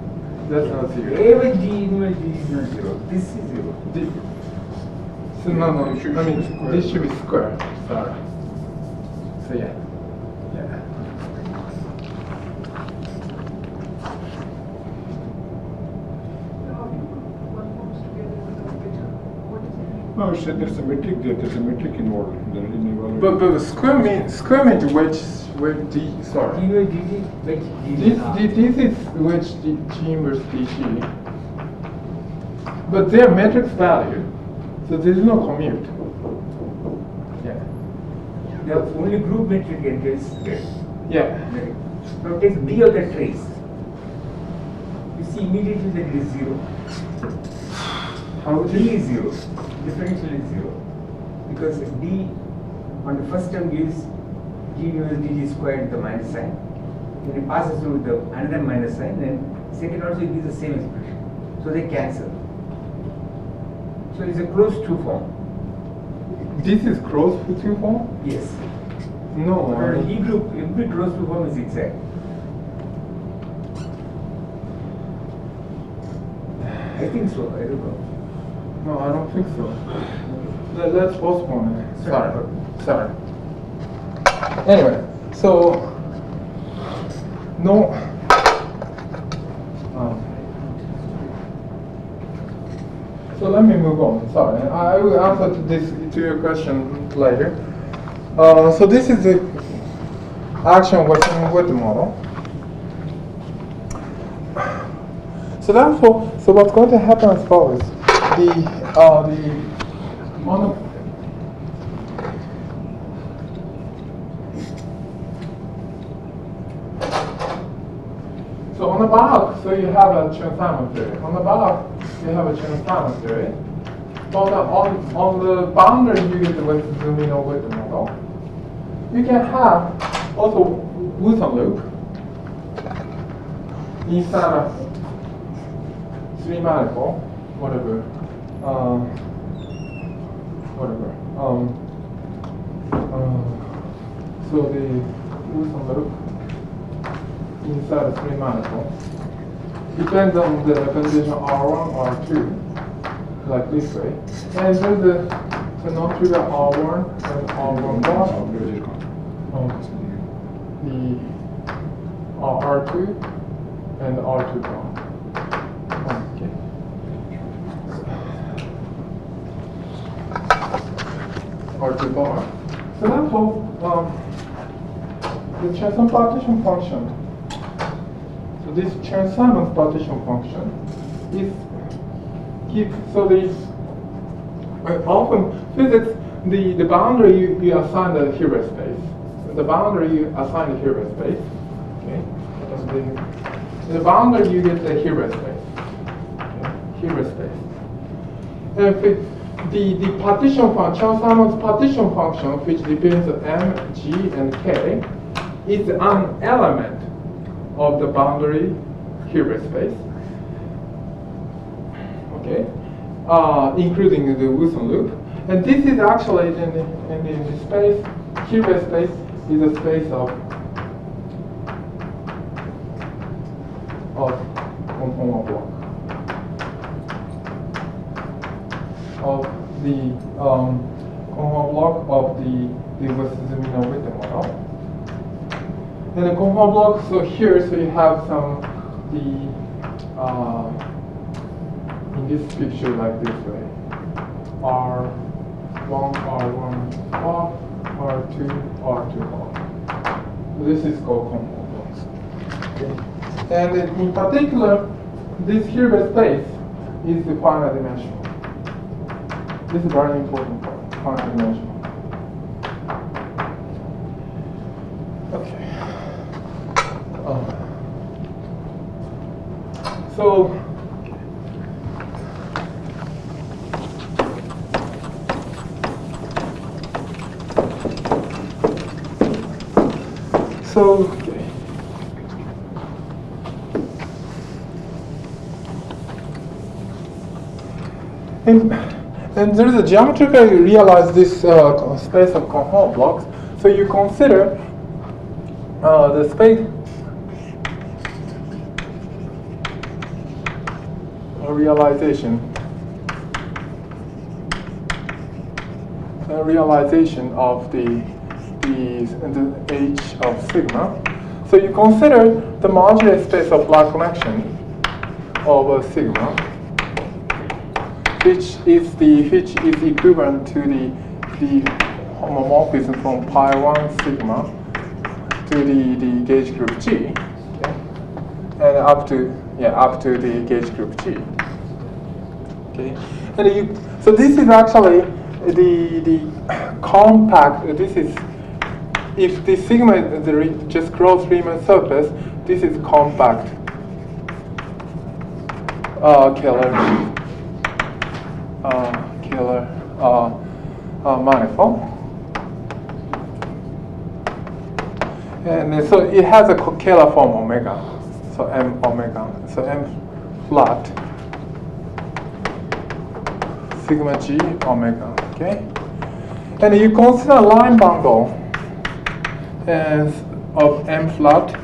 A: That's not zero.
H: A with G inverse G is not zero. This is zero.
A: So no.
I: It should
A: I
I: be
A: mean,
I: square.
A: this should be square. Sorry. So yeah. Yeah.
I: No, I said there's a metric there. There's a metric involved. There in evaluation.
A: But square means wedge D. Sorry.
H: G with dg with
A: This is wedge G inverse dg. But they are matrix value, so there is no commute. Yeah.
H: The only group metric entries there.
A: Yeah.
H: Now take B of the trace. You see immediately that it is zero.
A: How would
H: D
A: you?
H: is zero. Differential is zero. Because D on the first term gives G inverse dg squared with the minus sign. Then it passes through with the another minus sign, then second also it gives the same expression. So they cancel. So it's a closed two form.
A: This is closed to two form?
H: Yes.
A: No.
H: For E group, every closed two form is exact. I think so, I don't know.
A: No, I don't think so. Let's postpone it. Sorry. Anyway, so no. So let me move on. Sorry, I will answer to your question later. So this is the action working with the model. So therefore, so what's going to happen as follows: So on the back, so you have a Chern-Simons theory. On the back, you have a Chern-Simons theory. On the boundary, you get the zooming over the model. You can have also Wilson loop inside a three manifold, whatever. So the Wilson loop inside a three manifold depends on the condition R1, R2, like this way. And there's a non-trivial R1 and R1 bar, the R2 and R2 bar. Okay. R2 bar. So therefore, the Chern-Simons partition function. So this Chern-Simons partition function is often physics the boundary you assign the Hilbert space. The boundary you assign the Hilbert space. Okay. And the boundary you get the Hilbert space. Okay. Hilbert space. And the partition function, Chern-Simons partition function, which depends on M, G, and K, is an element of the boundary Hilbert space. Okay, including the Wilson loop, and this is actually in the space Hilbert space is a space of conformal block of the conformal block of the Witten model. And the conformal block, so here, so you have some in this picture like this way. R1, R1, R, R2, R2, R. So this is called conformal blocks. Okay. And in particular, this Hilbert space is the finite dimensional. This is very important part, finite dimensional. Okay. So okay. And there is a geometrically realized this space of conformal blocks. So you consider the space realization of the H of sigma. So you consider the modular space of Black connection over sigma, which is equivalent to the homomorphism from pi 1 sigma to the gauge group G, okay? And up to the gauge group G. Okay, and so this is actually the compact. This is, if the sigma is just closed Riemann surface, this is compact Kähler manifold. And so it has a Kähler form omega, so M omega, so M flat sigma G omega, okay? And you consider a line bundle as of M flat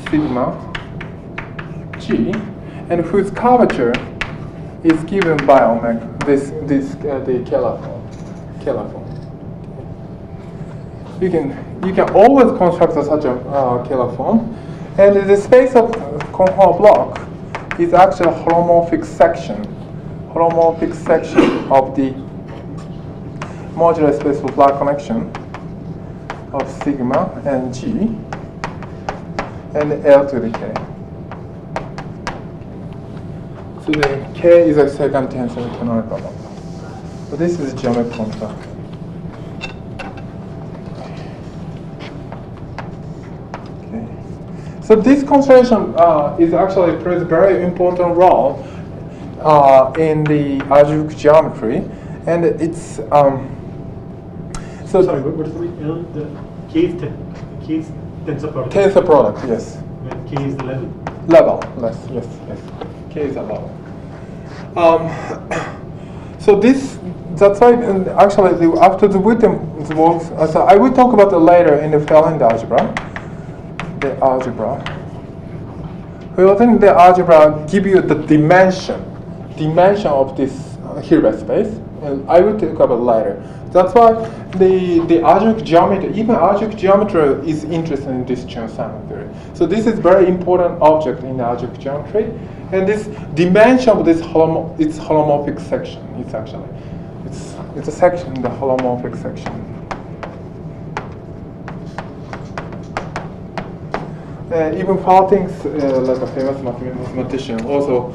A: sigma G, and whose curvature is given by omega, the Kähler form. You can always construct such a Kähler form, and the space of conformal block is actually a holomorphic section of the modular space for Black connection of sigma and G and L to the K. So the K is a second tensor canonical number. So this is geometric construct. Okay. So this constellation is actually plays a very important role in the algebraic geometry, and it's so.
C: Sorry, what is the K is tensor product?
A: Tensor product, yes.
C: Where K is the level.
A: Yes. K is a level. So that's why, actually, after the Witten works, so I will talk about it later in the Feld algebra. The algebra. Well, then the algebra give you the dimension of this Hilbert space, and I will talk about it later. That's why the algebraic geometry, even algebraic geometry, is interested in this Chern-Simons theory. So this is very important object in the algebraic geometry, and this dimension of this it's holomorphic section. It's a section, the holomorphic section. Even Faltings, like a famous mathematician, also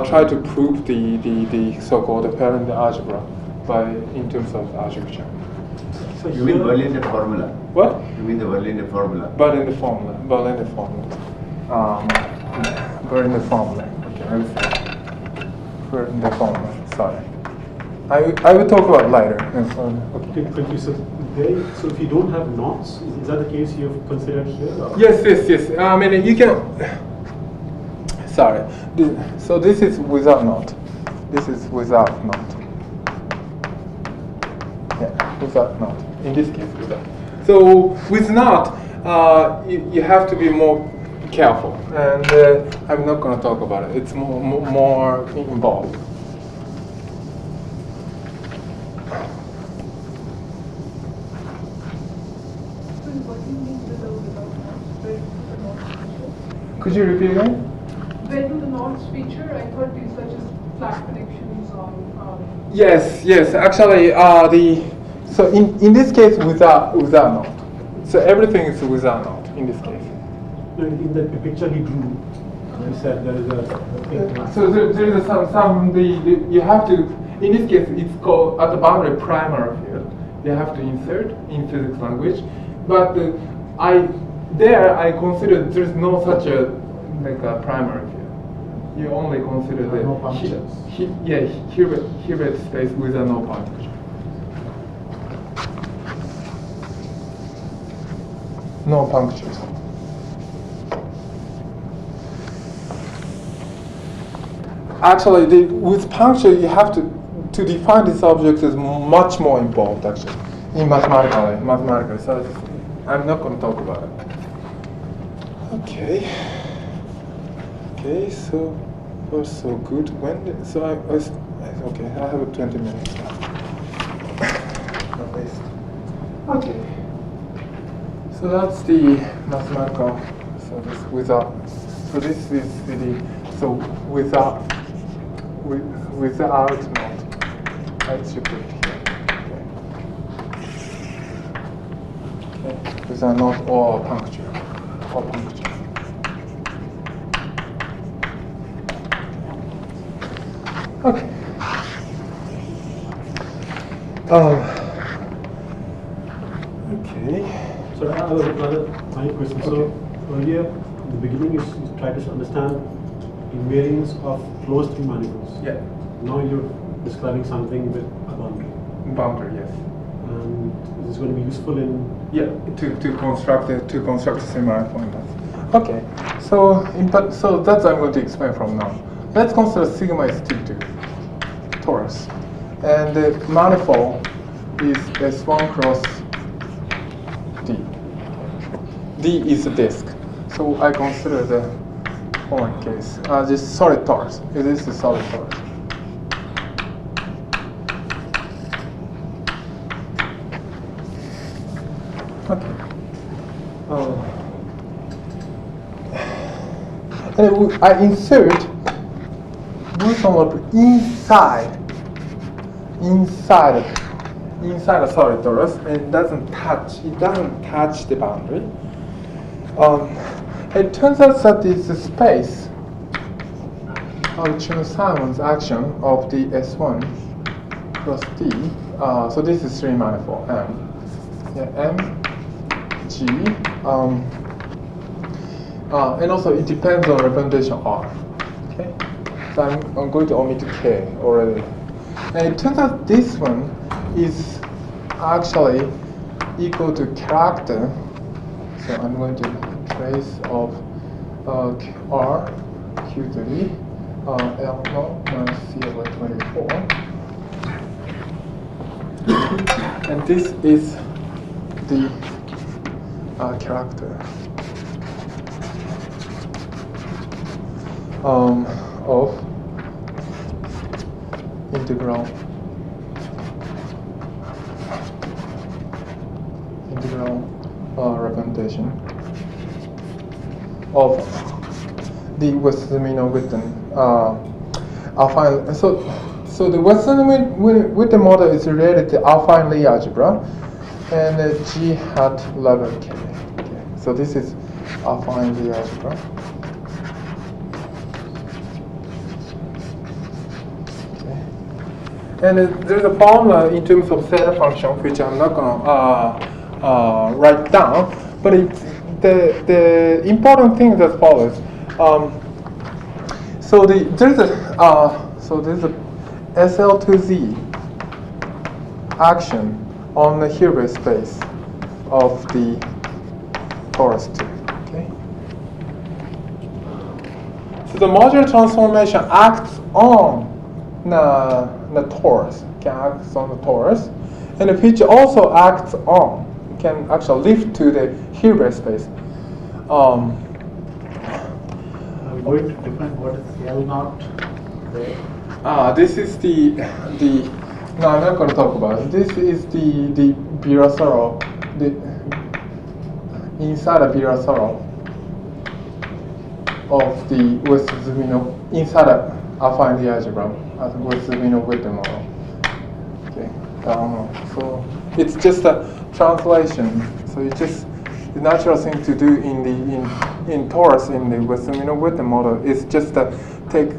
A: try to prove the so-called parent algebra in terms of algebraic geometry.
F: So you mean Berliner formula?
A: What?
F: You mean the Berliner formula?
A: Berliner formula. Berliner formula. Okay, I will say Berliner formula. Sorry. I will talk about later.
C: Okay, thank you. So if you don't have knots, is that the case you've considered here? Or?
A: Yes. I mean, you can. Sorry. So this is without knot. This is without knot. Yeah, without knot. In this case, without. So with not, you have to be more careful, and I'm not going to talk about it. It's more involved. Could you repeat again?
J: Where do the nodes feature? I thought these are just flat connections on.
A: Yes. Actually, so in this case without node. So everything is without node in this case.
C: In the picture he drew, you said there is a.
A: So there is some you have to. In this case, it's called at the boundary primary field. You have to insert in physics language, but I consider there's no such a primary field. You only consider the
E: no punctures.
A: Hilbert space with a no puncture. No punctures. Actually, with puncture, you have to define these objects is much more involved actually in mathematically. So I'm not going to talk about it. Okay, so far so good. Okay, I have 20 minutes now. At least. Okay. So that's the mathematical. So this without. So this is without node. I should put it here. Okay. Without node or puncture. Okay. Okay.
C: So I have another final question.
A: Okay.
C: So earlier, in the beginning, you tried to understand invariance of closed three manifolds.
A: Yeah.
C: Now you're describing something with a boundary.
A: Boundary, yes.
C: And is this going to be useful in?
A: Yeah, to construct a semi-manifold. Okay. So that's I'm going to explain from now. Let's consider sigma is T2 torus, and the manifold is S1 cross D. D is a disk. So I consider the following case. This solid torus. This is solid torus. Okay. And I insert Wilson loop inside a solid torus, and it doesn't touch the boundary. It turns out that it's the space of Chern-Simons action of the S1 cross D. So this is three manifold M. Yeah, M, G, and also it depends on representation R. Okay, so I'm going to omit K already. And it turns out this one is actually equal to character. So I'm going to trace of R, Q3, L0 minus C/24. And this is the character of integral representation of the Western-Witten affine. So the Western-Witten model is related to affine Lie algebra, and G hat level K. Okay. So this is affine Lie algebra. Okay. And there's a formula in terms of theta function, which I'm not going to write down, but the important thing is as follows. So there's a SL2Z action on the Hilbert space of the torus 2. Okay. So the modular transformation acts on the torus, and which also acts on can actually lift to the Hilbert space.
C: Are we going to define what is L0 there?
A: This is the no, I'm not going to talk about it. This is the Virasoro, the inside a Virasoro of the with Zumino inside a alpha in the algebra with Zumino with the model. Okay, so it's just a translation. So it's just the natural thing to do in torus in the with Zumino with the model is just take.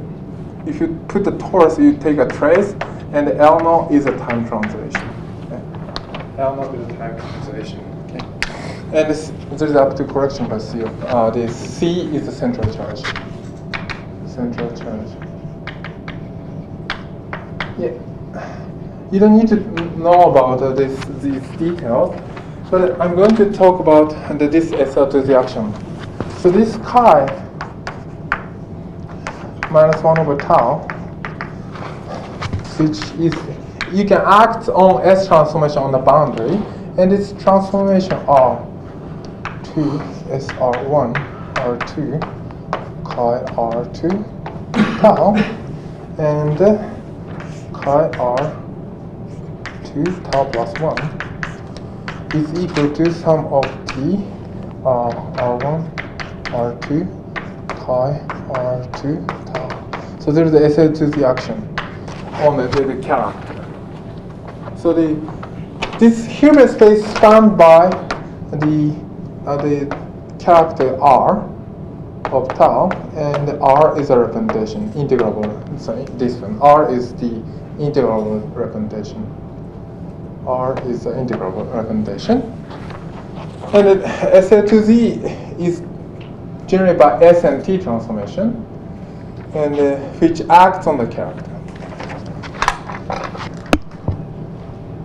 A: If you put the torus, you take a trace, and the L0 is a time translation. Okay? L0 is a time translation. Okay? And this is up to correction by C. The C is the central charge. Central charge. Yeah. You don't need to know about these details, but I'm going to talk about this SL to the action. So this chi minus 1 over tau, which is, you can act on S transformation on the boundary, and its transformation R2 SR1 R2 chi R2 tau, and chi R2 tau plus 1 is equal to sum of T R1 R2 chi R2 tau. So there's the SL to the action on the character. So this Hilbert space spanned by the character R of tau, and R is a representation, integrable. Sorry, this one. R is the integrable representation. R is the integrable representation. And the SL to Z is generated by S and T transformation, and which acts on the character.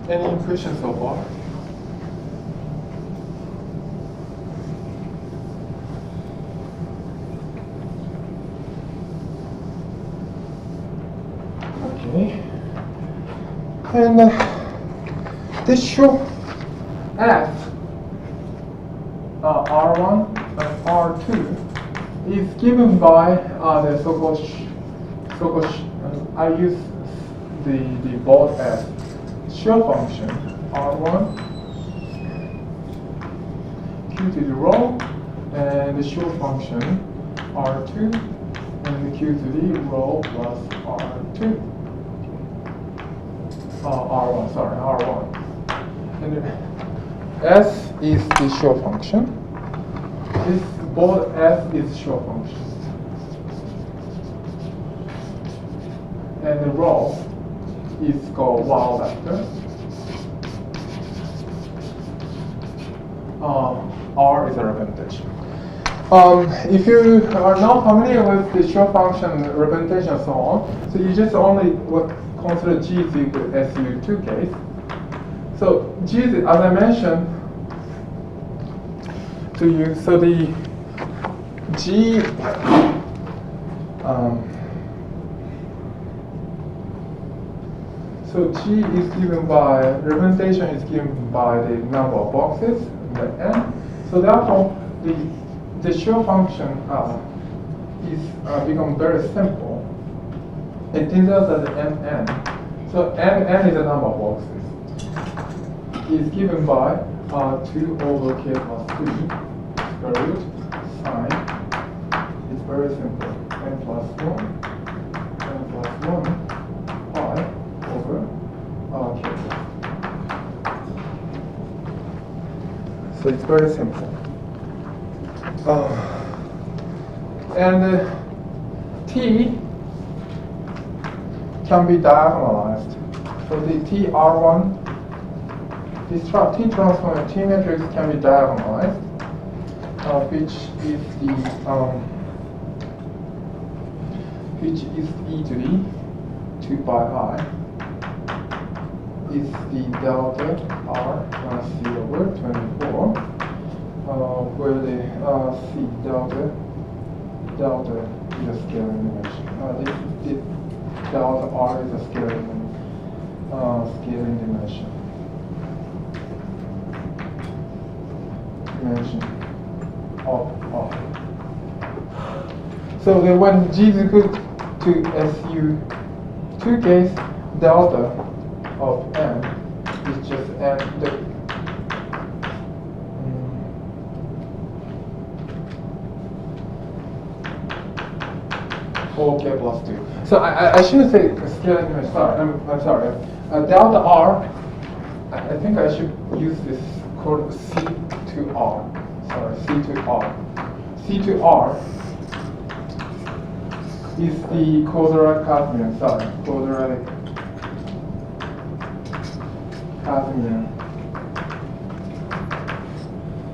A: Any questions so far? Okay. And this show F R1 and R2 is given by the so-called I use the both as show function R1 Q to the row, and the show function R2 and the Q to the row plus R2 R1, sorry, R1. And S is the show function. This both F is show function. And the row is called wow vector. R is a representation. If you are not familiar with the show function representation and so on, so you just only consider G is equal to SU2 case. So G is, as I mentioned to you, so the G so G is given by, representation is given by the number of boxes, the n. So therefore, the show function is become very simple. It turns out that mn. So mn is the number of boxes. Is given by 2 over k plus 3 square root sine. It's very simple. N plus 1 pi over k. So it's very simple. And t can be diagonalized. So the TR1, this T transform T matrix can be diagonalized, which is e to the 2 pi I is the delta R minus C over 24, where the C delta is a scalar dimension. This delta R is a scalar dimension. dimension of R. So then when G is equal to SU2 case, delta of M is just M. 4k plus 2. So I shouldn't say scalar image. Sorry, I'm sorry. Delta R, I think I should use this called C to R. Sorry, C to R. C to R is the quadratic Casimir. Sorry, quadratic Casimir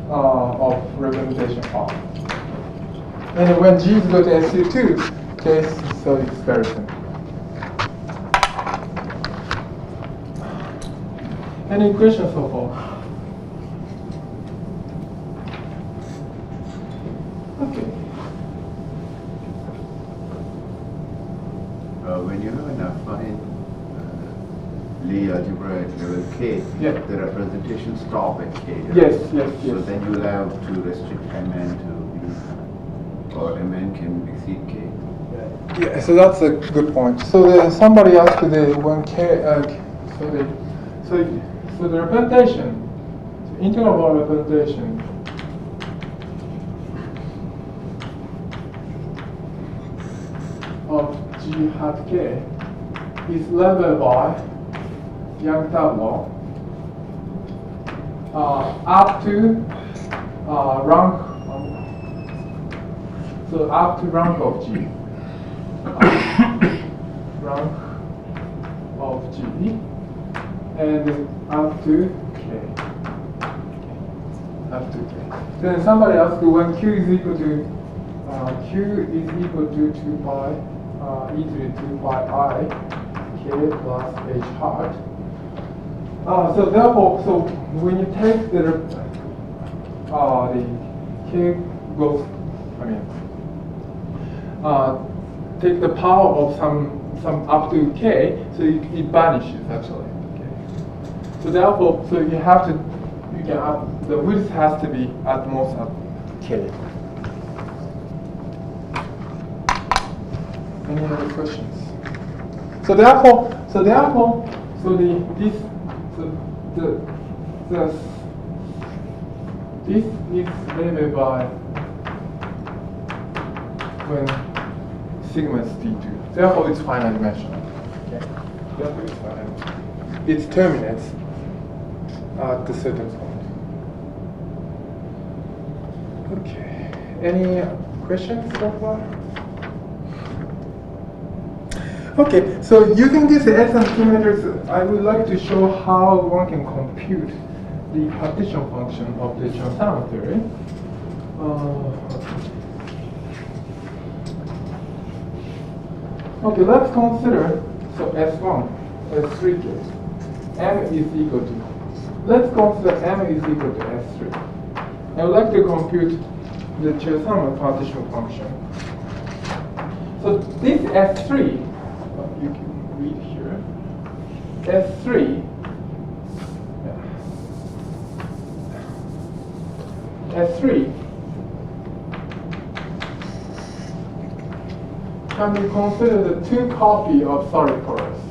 A: of representation R. And when G is equal to SU2 case, so it's very simple. Any questions so far? Okay.
F: When you have an affine Lie algebra at level k,
A: yeah,
F: the representations stop at k. Right?
A: Yes, yes, yes.
F: So then you will have to restrict Mn to b, or Mn can exceed k.
A: Yeah, so that's a good point. So somebody asked when k, so the representation, so interval representation of G hat k is leveled by Young tableau up to rank, so up to rank of G. Rank of G and up to K. Up to K. Then somebody asked when Q is equal to 2 pi e to the 2 pi I K plus H hat. So therefore, so when you take the K goes, take the power of some up to K, so it vanishes actually. Okay. So therefore, so you have to, the width has to be at most at K. Any other questions? So therefore, this is labeled by when sigma is d2. Therefore, it's finite dimensional. Okay. Therefore, it's finite. It terminates at a certain point. Okay. Any questions so far? Okay. So using these S and T methods, I would like to show how one can compute the partition function of the Chern-Simons theory. Okay, let's consider, so S1, S3 case. M is equal to, let's consider M is equal to S3. I would like to compute the Chern-Simons partition function. So this S3, you can read here, S3, S3 can be considered the two copy of solid torus.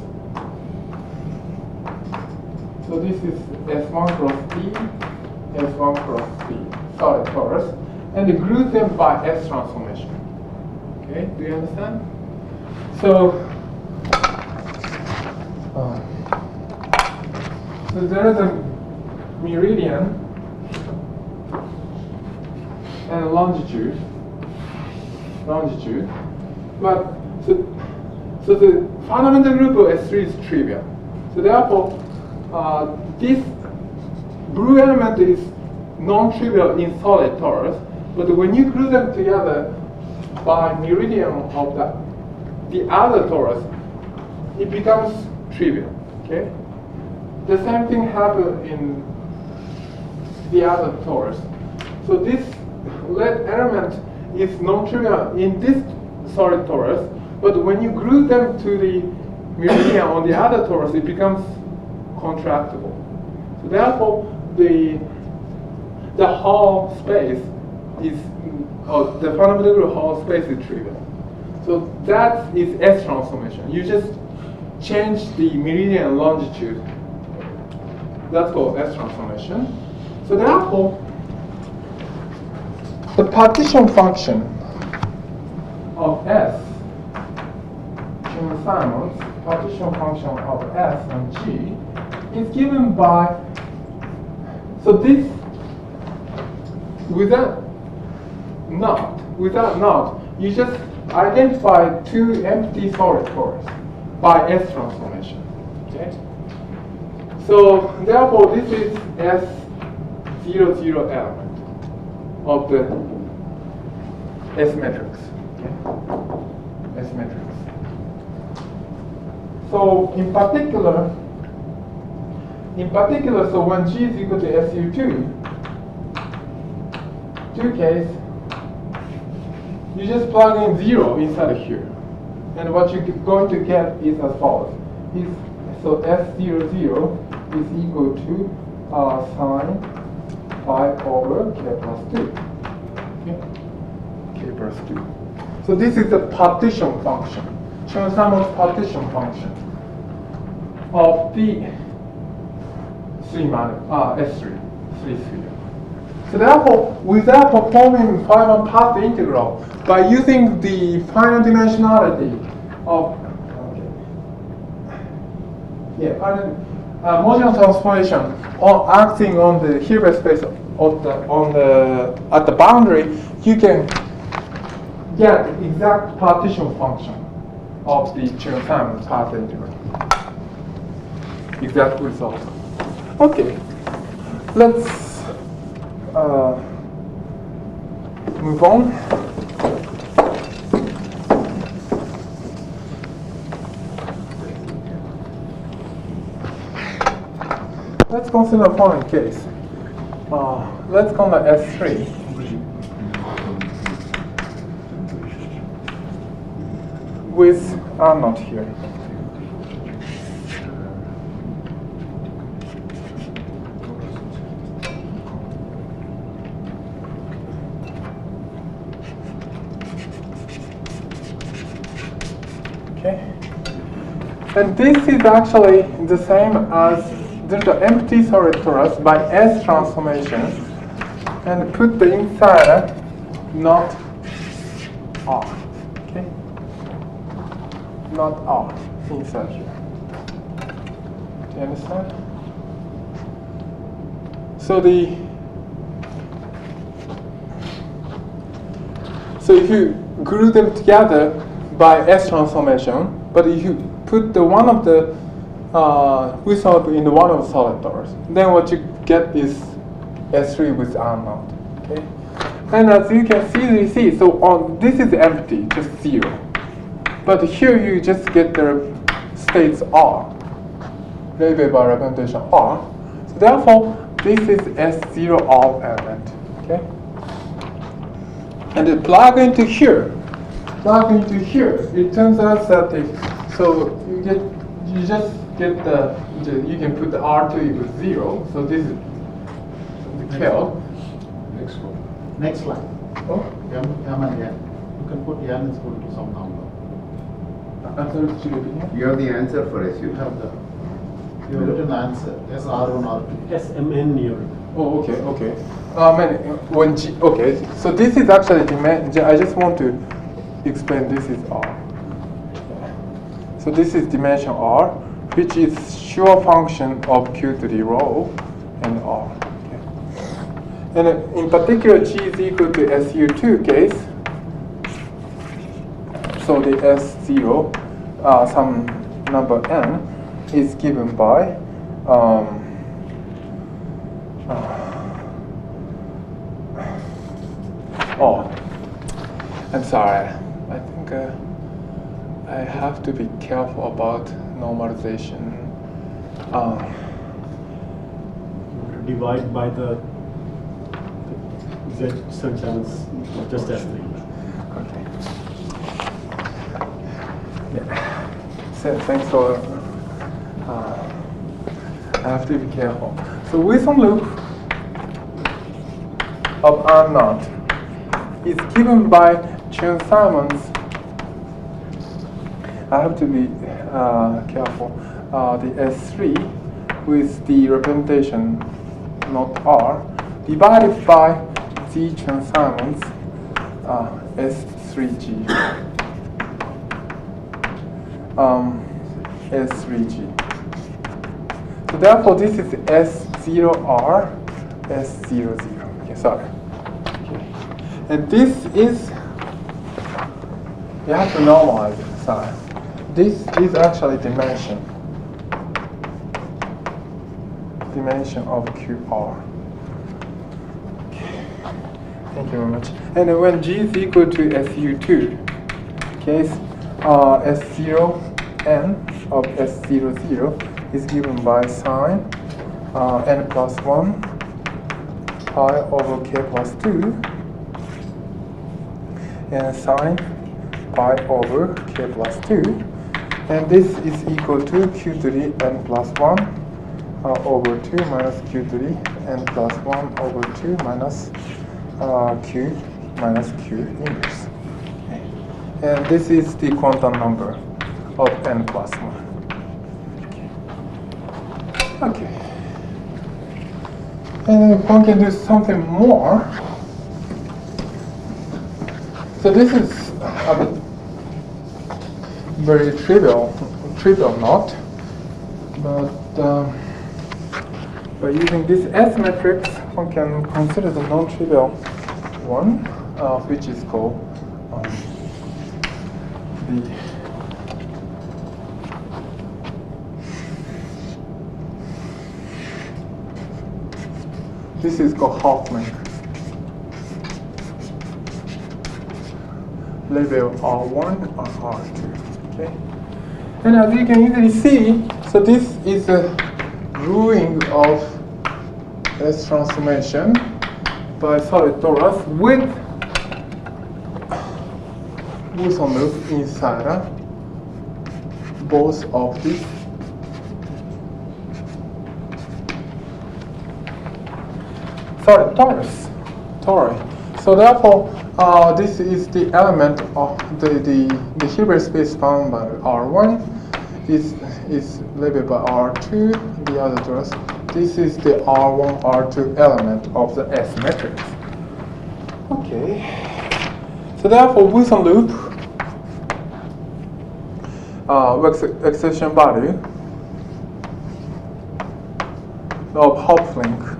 A: So this is S1 cross D, S1 cross D, solid torus, and group them by S transformation. Okay, do you understand? So there is a meridian and longitude, but so the fundamental group of S3 is trivial. So therefore, this blue element is non-trivial in solid torus, but when you glue them together by meridian of the other torus, it becomes trivial. Okay. The same thing happens in the other torus. So this lead element is non-trivial in this solid torus, but when you glue them to the meridian on the other torus, it becomes contractible. So therefore, the whole space is, or the fundamental whole space is trivial. So that is S transformation. You just change the meridian and longitude. That's called S transformation. So therefore, the partition function of S, Chern-Simons partition function of S and G is given by, so this, without not, you just identify two empty solid cores by S transformation. Okay? So therefore, this is S00 element of the S matrix. Okay? S matrix. So in particular, so when G is equal to SU2 case, you just plug in 0 inside here. And what you're going to get is as follows. So S00 is equal to sine 5 over K plus 2. Okay? K plus 2. So this is the partition function. Chern-Simons partition function of the S3 sphere. So therefore, without performing Feynman path integral, by using the finite dimensionality of modular transformation or acting on the Hilbert space at the boundary, you can get exact partition function of the Chern-Simons path integral. Exact result. Okay, let's move on. Let's consider a following case. Let's consider S3. With R naught here. Okay. And this is actually the same as there's an empty solid torus by S transformation and put the inside not R. Okay? Not R inside here. Do you understand? So if you glue them together by S transformation, but if you put the one of the result in one of the solid torus, then what you get is S3 with R naught. Okay? And as you can see, so this is empty, just 0. But here you just get the states R, labeled by representation R. So therefore, this is S0 of element. Okay? And plug into here. It turns out that you can put the R2 equals 0. So this is the KL.
E: Next line.
A: Oh?
E: M and N. You can put N is equal to some number.
F: You have the answer for SU.
E: You have written the answer. SR1, R2.
C: SMN here.
A: Oh, okay. So this is actually dimension. I just want to explain this is R. So this is dimension R, which is sure function of Q to the row and R. Okay. And in particular, G is equal to SU2 case. So the S0, some number n, is given by I'm sorry. I think I have to be careful about normalization.
C: Divide by the Z Chern-Simons just as 3.
A: Okay. Yeah. So, thanks for. I have to be careful. So with some loop, of R naught is given by Chern-Simons. I have to be careful. The S3 with the representation not R divided by Z Chern-Simons S3G. S3G. So therefore, this is S0R, S00. Okay, sorry. Okay. And this is, you have to normalize it. Sorry. This is actually dimension of QR. Okay. Thank you very much. And when G is equal to SU2, okay, S0n of S00 is given by sine n plus 1 pi over k plus 2 and sine pi over k plus 2, and this is equal to q3 n plus 1 over 2 minus q3 n plus 1 over 2 minus q minus q inverse. Okay. And this is the quantum number of n plus 1. Okay. And one can do something more. So this is a very trivial knot, but by using this S matrix, one can consider the non-trivial one, which is called this is called half length. Label R1 or R2. Okay? And as you can easily see, so this is a drawing of S transformation by solid torus with Wilson loop inside both of these tori. So therefore, this is the element of the Hilbert space found by R1. This is labeled by R2. The other torus. This is the R1, R2 element of the S matrix. Okay. So therefore, Wilson loop excitation value of half length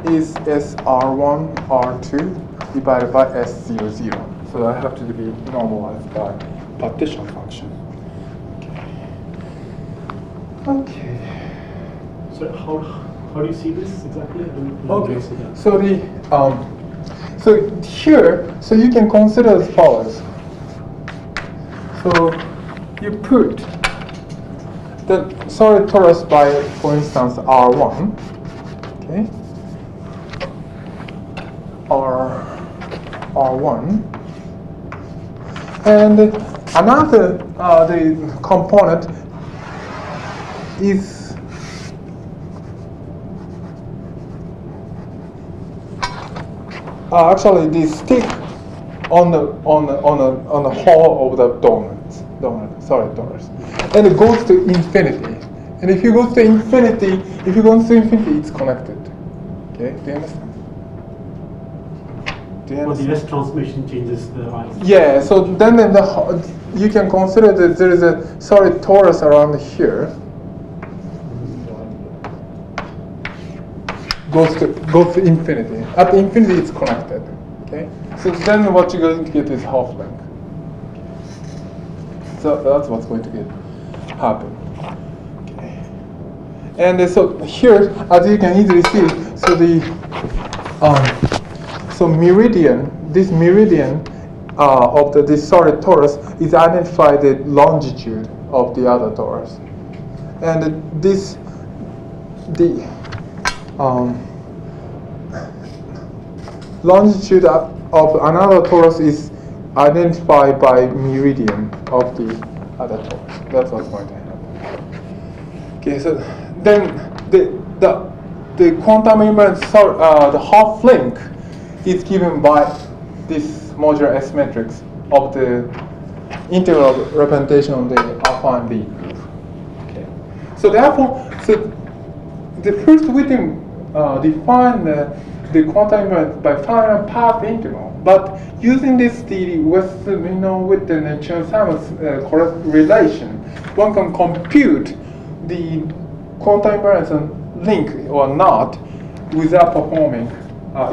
A: is SR1, R2 divided by S00. So I have to be normalized by partition function. Okay.
C: So how do you see this exactly?
A: Okay. So the so here, so you can consider as follows. So you put the solid torus by, for instance, R1. Okay. R1, and another the component is actually the stick on the hole of the donut, solid torus, and it goes to infinity. And if you go to infinity, it's connected. Okay, do you understand?
C: But the S transformation changes the eyes.
A: Yeah, so then you can consider that there is a solid torus around here. Goes to infinity. At infinity, it's connected. Okay, so then what you're going to get is half length. So that's what's going to happen. Okay, and so here, as you can easily see, so the this meridian of this solid torus is identified the longitude of the other torus, and the longitude of another torus is identified by meridian of the other torus. That's what's going to happen. Okay, so then the quantum invariant, the half link is given by this modular S matrix of the integral representation of the alpha and B group. Okay. So therefore, the first we can define the quantum invariant by finite path integral, but using this with the Chern-Simons relation, one can compute the quantum invariance link or not without performing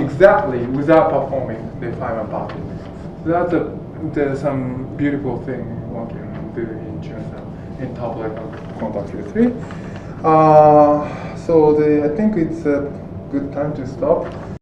A: without performing the finite path integral. So there's some beautiful thing one can do in Chern-Simons in topological quantum theory. So I think it's a good time to stop.